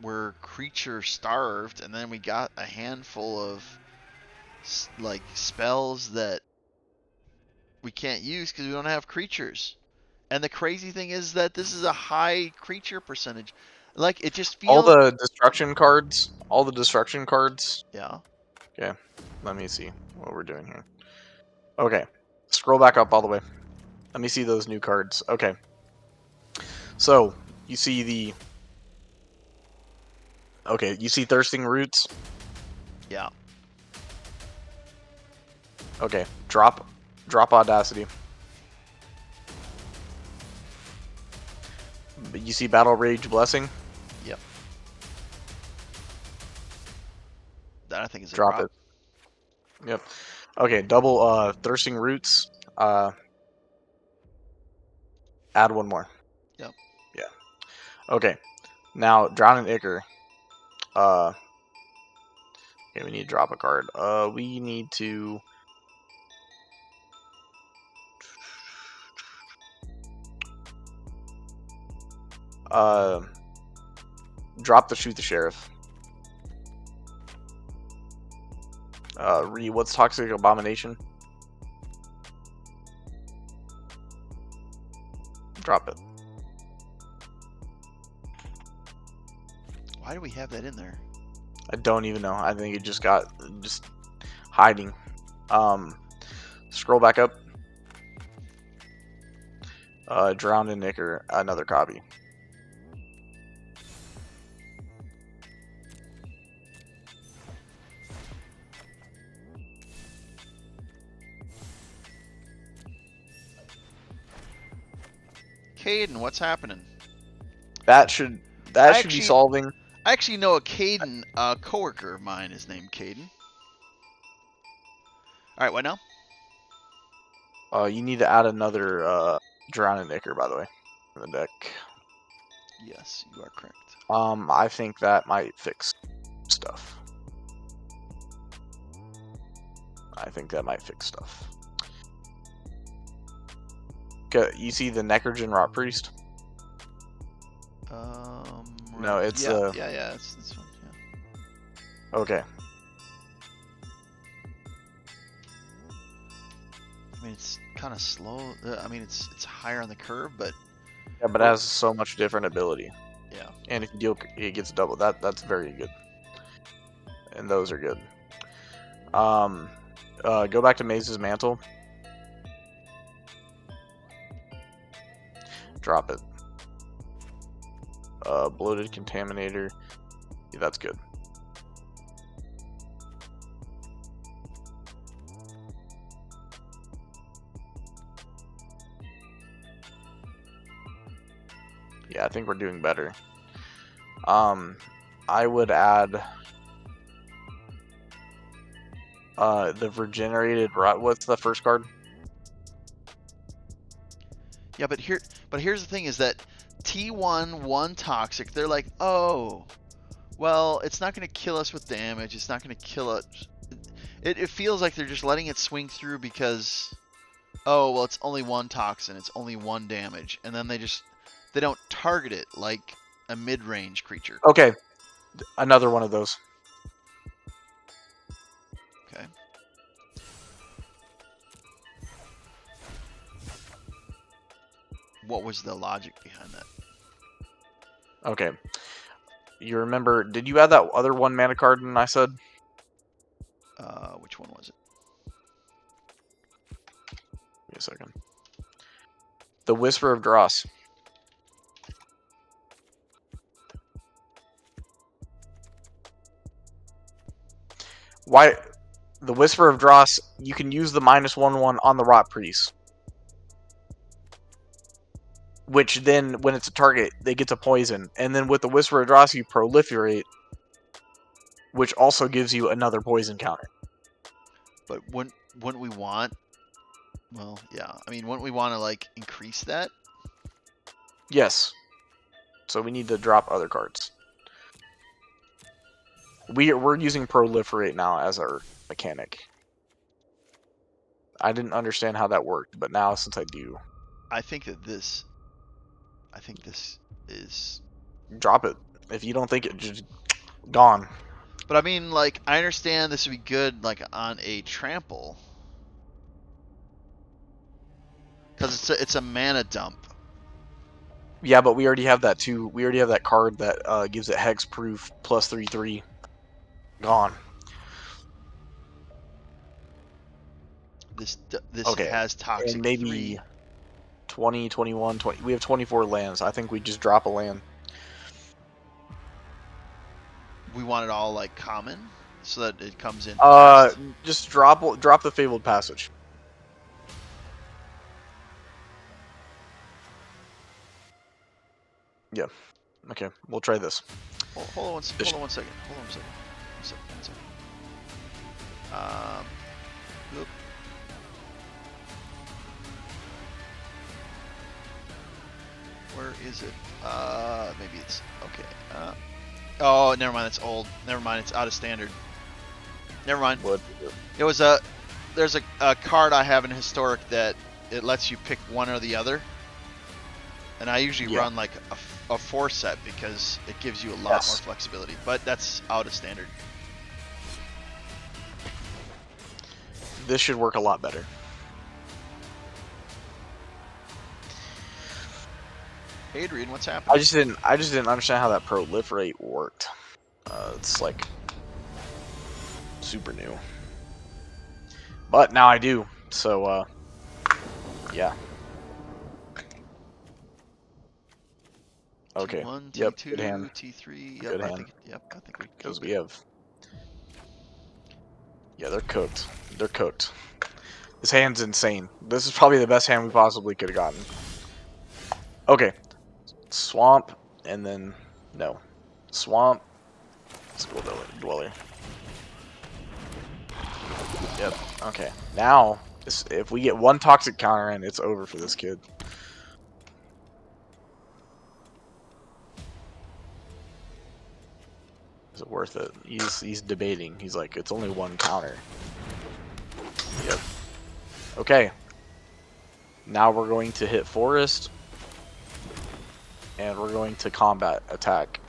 we're creature starved, and then we got a handful of like spells that we can't use because we don't have creatures. And the crazy thing is that this is a high creature percentage. Like it just All feels. the destruction cards. All the destruction cards. Yeah. Okay, let me see what we're doing here. Okay, scroll back up all the way. Let me see those new cards. Okay, so you see the. Okay, you see Thirsting Roots. Yeah. Okay, drop Audacity. You see Battle Rage Blessing. Yep. That I think is a Drop drop. it. Yep. Okay, double Thirsting Roots. Add one more. Yep. Yeah. Okay. Now Drown in Ichor. Uh okay, we need to drop a card. We need to uh drop the Shoot the Sheriff. What's Toxic Abomination? Drop it. Why do we have that in there? I don't even know. I think it just got just hiding. Scroll back up. Drowned in Ichor, another copy. Caden, what's happening? That should I be actually solving. I actually know a Caden, a coworker of mine is named Caden. All right, what now? You need to add another Drown in Ichor, by the way, in the deck. Yes, you are correct. I think that might fix stuff. I think that might fix stuff. Okay, you see the Necrogen Rot Priest? No, it's Yeah, yeah. It's this one. Yeah. okay. I mean, it's kind of slow. I mean, it's higher on the curve, but Yeah, but it has so much different ability, yeah. and if you deal, it gets double. That's very good, and those are good. Go back to Maze's Mantle. Drop it. Bloated Contaminator. Yeah, that's good. Yeah, I think we're doing better. I would add the Regenerated Rot. What's the first card? Yeah, but here's the thing: is that T1 one toxic. They're like, oh, well, it's not going to kill us with damage. It's not going to kill us. It feels like they're just letting it swing through because, oh, well, it's only one toxin. It's only one damage, and then they don't target it like a mid-range creature. Okay, another one of those. Okay. what was the logic behind that? Okay. You remember, did you add that other 1 mana card in I said? Which one was it? Give me a second. The Whisper of Dross. Why? The Whisper of Dross, you can use the -1/1 on the Rot Priest. Which then, when it's a target, they get to poison. And then with the Whisper of Dross, you proliferate, which also gives you another poison counter. But wouldn't we want? Well, yeah. I mean, wouldn't we want to like increase that? Yes. So we need to drop other cards. We're using proliferate now as our mechanic. I didn't understand how that worked, but now since I do, I think that this. I think this is. drop it. If you don't think it, just gone. But I mean, like, I understand this would be good, like, on a trample, because it's a mana dump. Yeah, but we already have that too. We already have that card that gives it hex proof plus 3/3. Gone. This Okay. has And toxic maybe 3. 20, 21, 20. We have 24 lands. I think we just drop a land. We want it all like common, so that it comes in fast. Just drop the Fabled Passage. Yeah. Okay, we'll try this. Hold on one second. Hold on one second. One second. Oop. Where is it? Maybe it's okay. Oh, never mind. It's old. Never mind. It's out of standard. Never mind. What? It was there's a card I have in historic that it lets you pick one or the other, and I usually run like a 4 set because it gives you a lot more flexibility. But that's out of standard. This should work a lot better. Adrian, what's happening? I just didn't understand how that proliferate worked. It's like super new. But now I do. So yeah. Okay. T1, T2, Yep. Good hand. T3. Yep. Good I hand. think. Yep. I think we. Because we have. Yeah, they're cooked. They're cooked. This hand's insane. This is probably the best hand we possibly could have gotten. Okay. Swamp, and then no. Swamp. School Dweller. Yep. Okay. Now, if we get one toxic counter in, it's over for this kid. Is it worth it? He's debating. He's like, it's only one counter. Yep. Okay. Now we're going to hit Forest. And we're going to combat attack.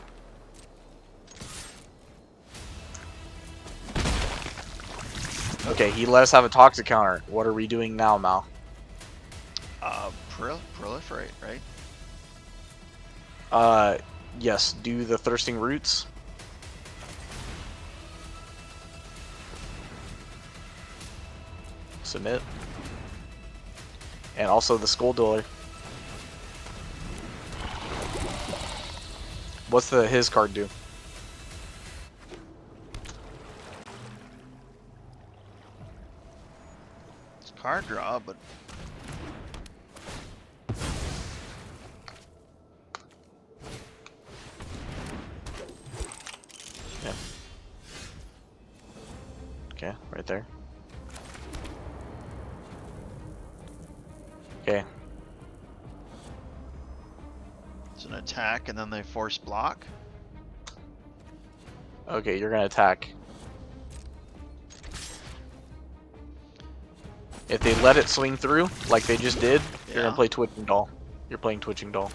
Okay, he let us have a toxic counter. What are we doing now, Mal? Proliferate, right? Yes, do the Thirsting Roots. Submit. And also the Skull Dweller. What's his card do? It's card draw, but yeah. Okay, right there. Okay. it's an attack, and then they force block. Okay, you're gonna attack. If they let it swing through, like they just did, you're gonna play Twitching Doll. You're playing Twitching Doll.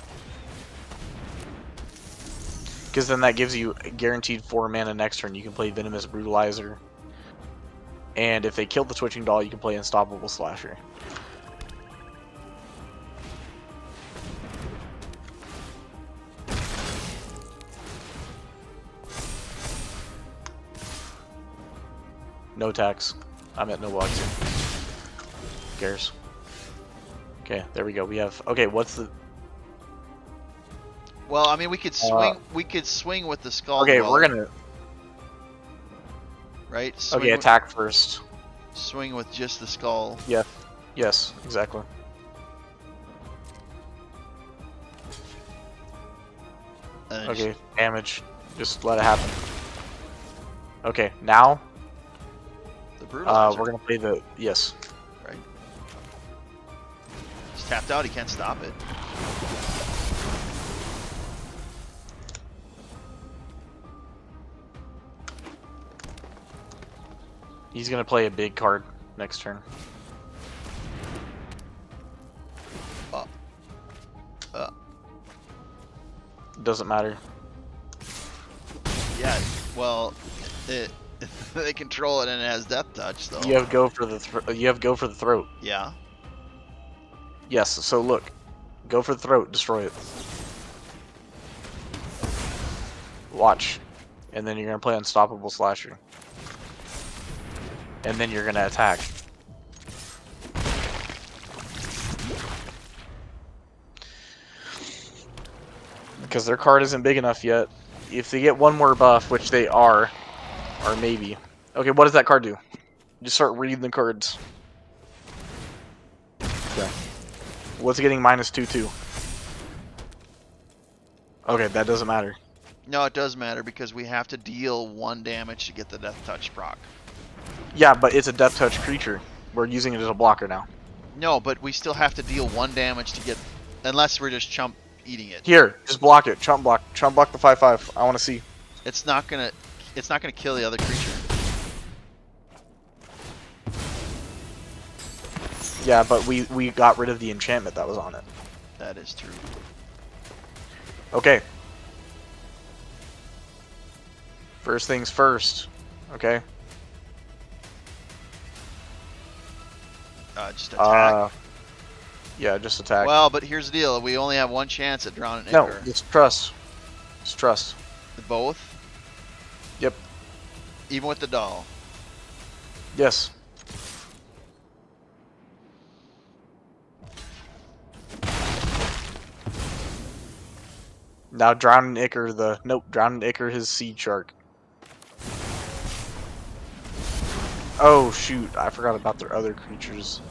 Because then that gives you a guaranteed 4 mana next turn. You can play Venomous Brutalizer. And if they kill the Twitching Doll, you can play Unstoppable Slasher. No attacks. I meant no boxing. Who cares? Okay, there we go. We have. Okay, what's the? Well, I mean, we could swing. We could swing with the Skull Okay, we're Dweller, gonna. right? Okay, attack first. Swing with just the skull. Yeah. Yes, exactly. Okay, damage. Just let it happen. Okay, now. The Brutalizer. We're gonna play the yes. Right. He's tapped out. He can't stop it. He's gonna play a big card next turn. Doesn't matter. Yeah. Well, they control it and it has Death Touch, though. You have go for the throat. Yeah. Yes. So look, go for the throat. Destroy it. Watch, and then you're gonna play Unstoppable Slasher, and then you're gonna attack. Because their card isn't big enough yet. If they get one more buff, which they are, or maybe. Okay, what does that card do? Just start reading the cards. Okay. What's getting -2/2? Okay, that doesn't matter. No, it does matter because we have to deal 1 damage to get the Death Touch proc. Yeah, but it's a Death Touch creature. We're using it as a blocker now. No, but we still have to deal 1 damage to get, unless we're just chump eating it. Here, just block it. Chump block the 5/5. I want to see. It's not gonna kill the other creature. Yeah, but we got rid of the enchantment that was on it. That is true. Okay. First things first. Okay. Just attack. Yeah, just attack. Well, but here's the deal: we only have 1 chance at drawing an No, Ichor. just trust. Just trust. Both. Yep. Even with the doll. Yes. Now Drowning Ichor Drowning Ichor his Seed Shark. Oh shoot, I forgot about their other creatures.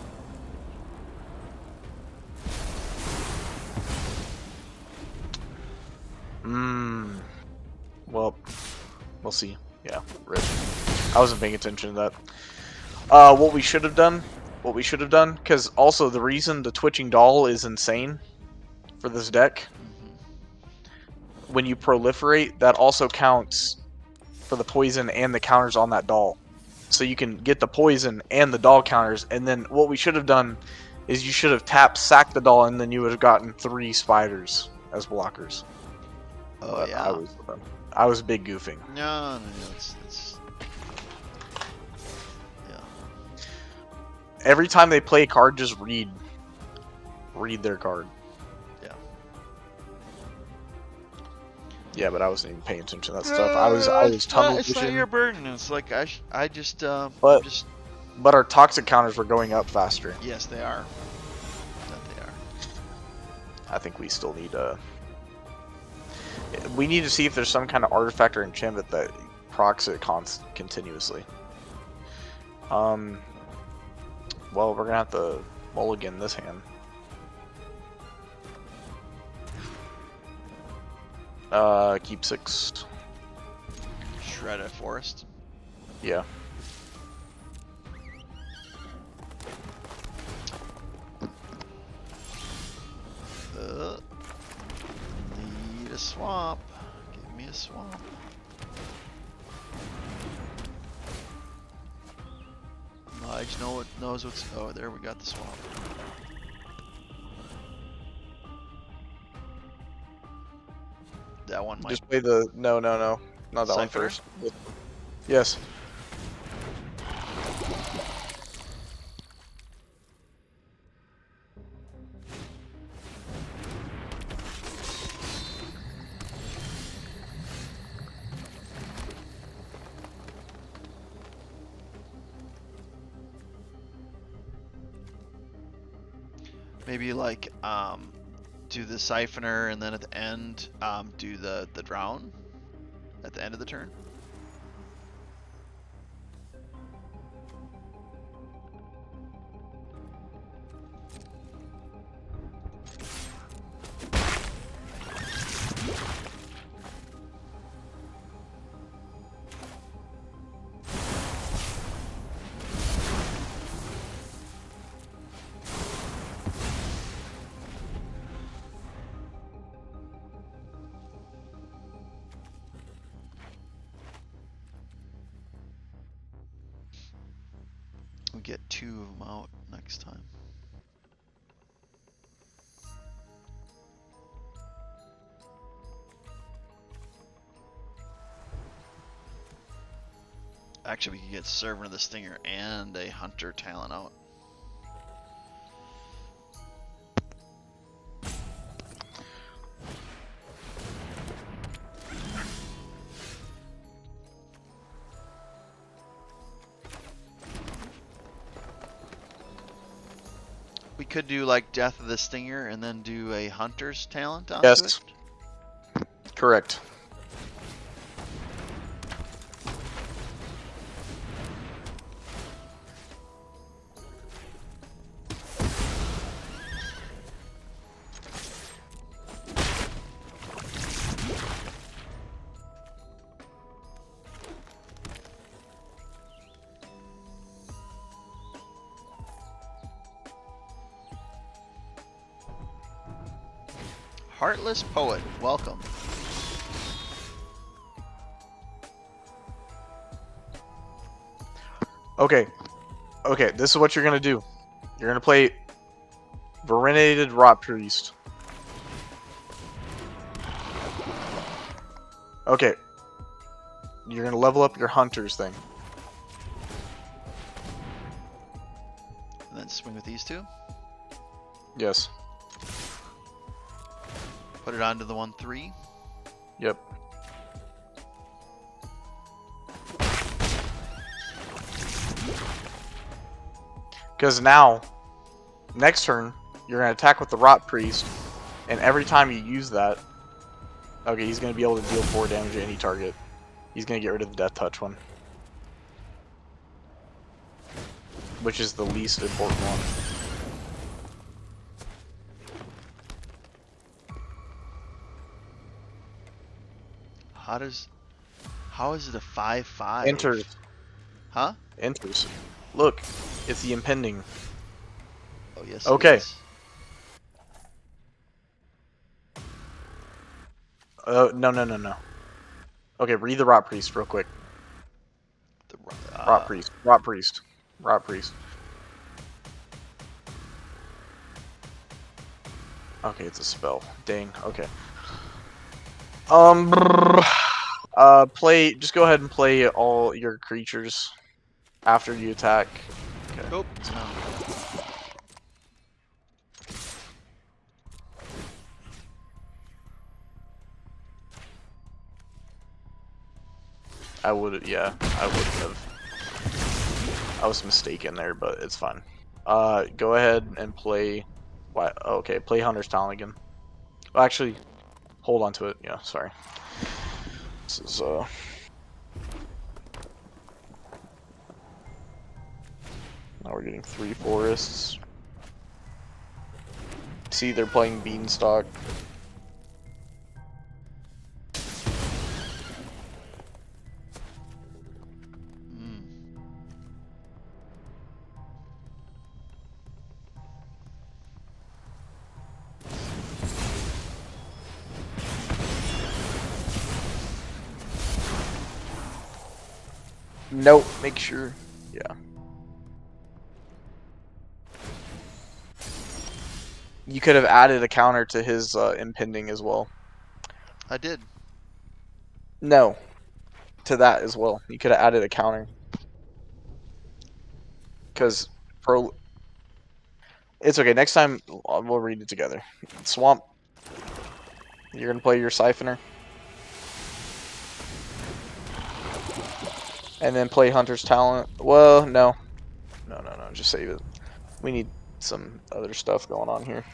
Well, we'll see. Yeah, rip. I wasn't paying attention to that. What we should have done, because also the reason the Twitching Doll is insane for this deck, when you proliferate, that also counts for the poison and the counters on that doll. So you can get the poison and the doll counters, and then what we should have done is you should have sacked the doll, and then you would have gotten 3 spiders as blockers. Oh, but yeah. I was big goofing. No, it's yeah. Every time they play a card, just read their card. Yeah. Yeah, but I wasn't even paying attention to that stuff. I was tunnel vision. It's not your burden. It's like But our toxic counters were going up faster. Yes, they are. That they are. I think we still need we need to see if there's some kind of artifact or enchantment that procs it continuously. Well, we're gonna have to mulligan this hand. Keep 6. Shred a forest. Yeah. Need a swamp. Give me a swamp. Lige knows what's. Oh, there we got the swamp. That one might. Just play the no, not that one Cypher? first. Yes. Maybe like do the siphoner and then at the end do the drown at the end of the turn. We get 2 of them out next time. Actually, we could get Servant of the Stinger and a Hunter talent out. We could do like Death of the Stinger and then do a Hunter's talent onto it. Yes. Correct. Heartless Poet, welcome. Okay. Okay, this is what you're gonna do. You're gonna play Verenated Rot Priest. Okay. You're gonna level up your Hunters thing. And then swing with these two. Yes. Put it onto the 1/3. Yep. Because now, next turn, you're going to attack with the Rot Priest, and every time you use that, okay, he's going to be able to deal 4 damage to any target. He's going to get rid of the Death Touch one, which is the least important one. How is it a 5/5? Enters. Huh? Enters. Look, it's the impending. Oh yes. Okay. It is. No. Okay, read the Rot Priest real quick. The, Rot Priest. Rot Priest. Rot Priest. Okay, it's a spell. Dang. Okay. Just go ahead and play all your creatures after you attack. Okay. Nope. I would have. I was mistaken there, but it's fine. Go ahead and play. What? Okay, play Hunter's Talent again. Well, actually, hold on to it. Yeah, sorry. This is Now we're getting 3 forests. See, they're playing Beanstalk. Nope, make sure. Yeah. You could have added a counter to his impending as well. I did. No. To that as well. You could have added a counter. Because pro. It's okay. Next time we'll read it together. Swamp. You're gonna play your Siphoner. And then play Hunter's Talent. Well, no. No. Just save it. We need some other stuff going on here.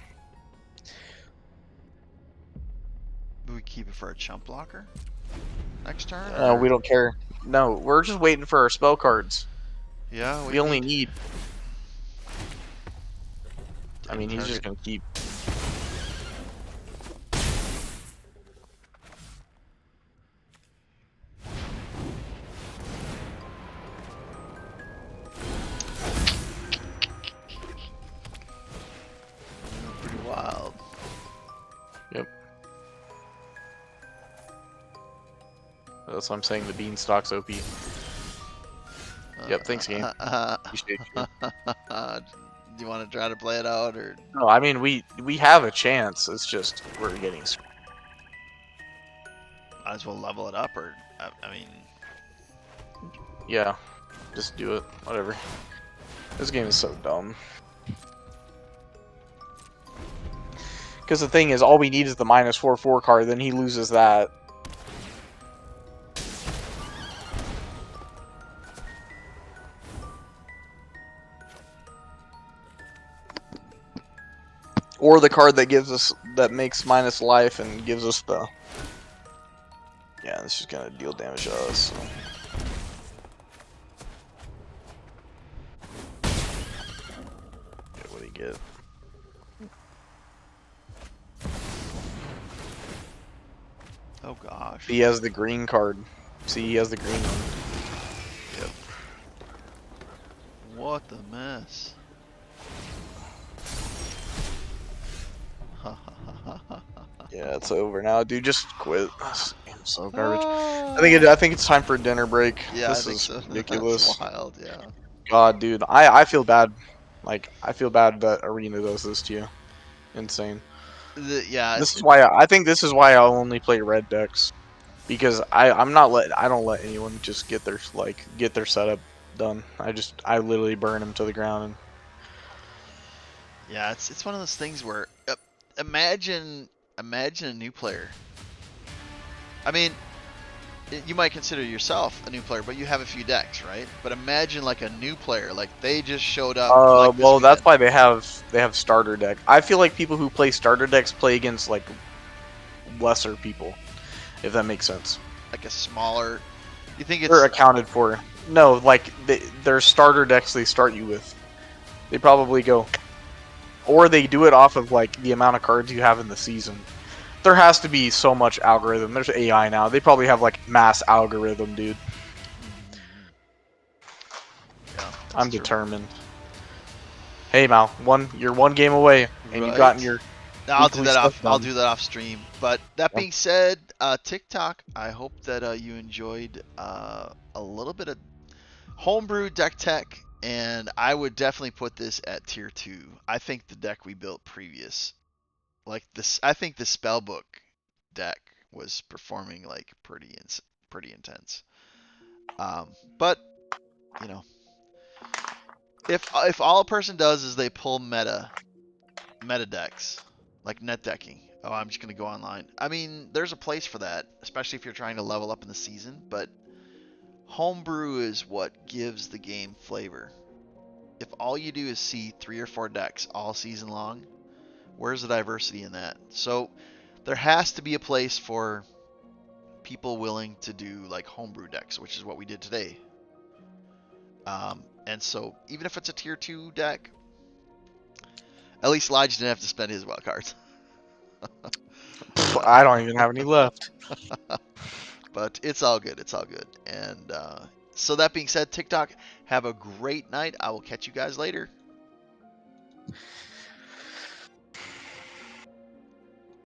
Do we keep it for a chump blocker next turn, We or don't care. No, we're just waiting for our spell cards. yeah, We we only need need. I any mean, he's just target. gonna keep. Pretty wild. Yep. That's what I'm saying. The beanstalk's OP. Yep. Thanks, game. Appreciate you. Do you want to try to play it out, or No, I mean we have a chance. It's just we're getting. might as well level it up? Or I mean, Yeah. Just do it. Whatever. This game is so dumb. Because the thing is, all we need is the -4/4 card. Then he loses that. Or the card that gives us that makes minus life and gives us the. Yeah, this is gonna deal damage to us. So. Yeah, what do you get? oh gosh. He has the green card. See, he has the green one. Yep. What the mess. Yeah, it's over now, dude. Just quit. This game's so garbage. Ah. I think it's time for a dinner break. Yeah, I This think is so. That's ridiculous. wild. Yeah. God, dude, I feel bad. Like I feel bad that Arena does this to you. Insane. Yeah. This is why I think this is why I only play red decks because I don't let anyone just get their setup done. I literally burn them to the ground. And Yeah. It's one of those things where imagine a new player. I mean, you might consider yourself a new player, but you have a few decks, right? But imagine like a new player, like they just showed up like this well, that's weekend, why they have starter deck. I feel like people who play starter decks play against like lesser people, if that makes sense. like a smaller. You think They're it's accounted for. No, like their starter decks they start you with. They probably go, or they do it off of like the amount of cards you have in the season. There has to be so much algorithm. There's AI now. They probably have like mass algorithm, dude. yeah, that's I'm true. determined. Hey Mal, you're one game away, and you've gotten Right. your I'll do weekly that stuff off. I'll done. do that off stream. But that Yeah. being said, TikTok. I hope that you enjoyed a little bit of homebrew deck tech, and I would definitely put this at tier 2. I think the deck we built previous, like this, I think the spellbook deck was performing like pretty intense. But you know, if all a person does is they pull meta decks, like net decking. Oh, I'm just gonna go online. I mean, there's a place for that, especially if you're trying to level up in the season. But homebrew is what gives the game flavor. If all you do is see 3 or 4 decks all season long, where's the diversity in that? So there has to be a place for people willing to do like homebrew decks, which is what we did today. And so even if it's a tier 2 deck, at least Lige didn't have to spend his wild cards. Pff, but I don't even have any left. but it's all good. It's all good. And so that being said, TikTok, have a great night. I will catch you guys later.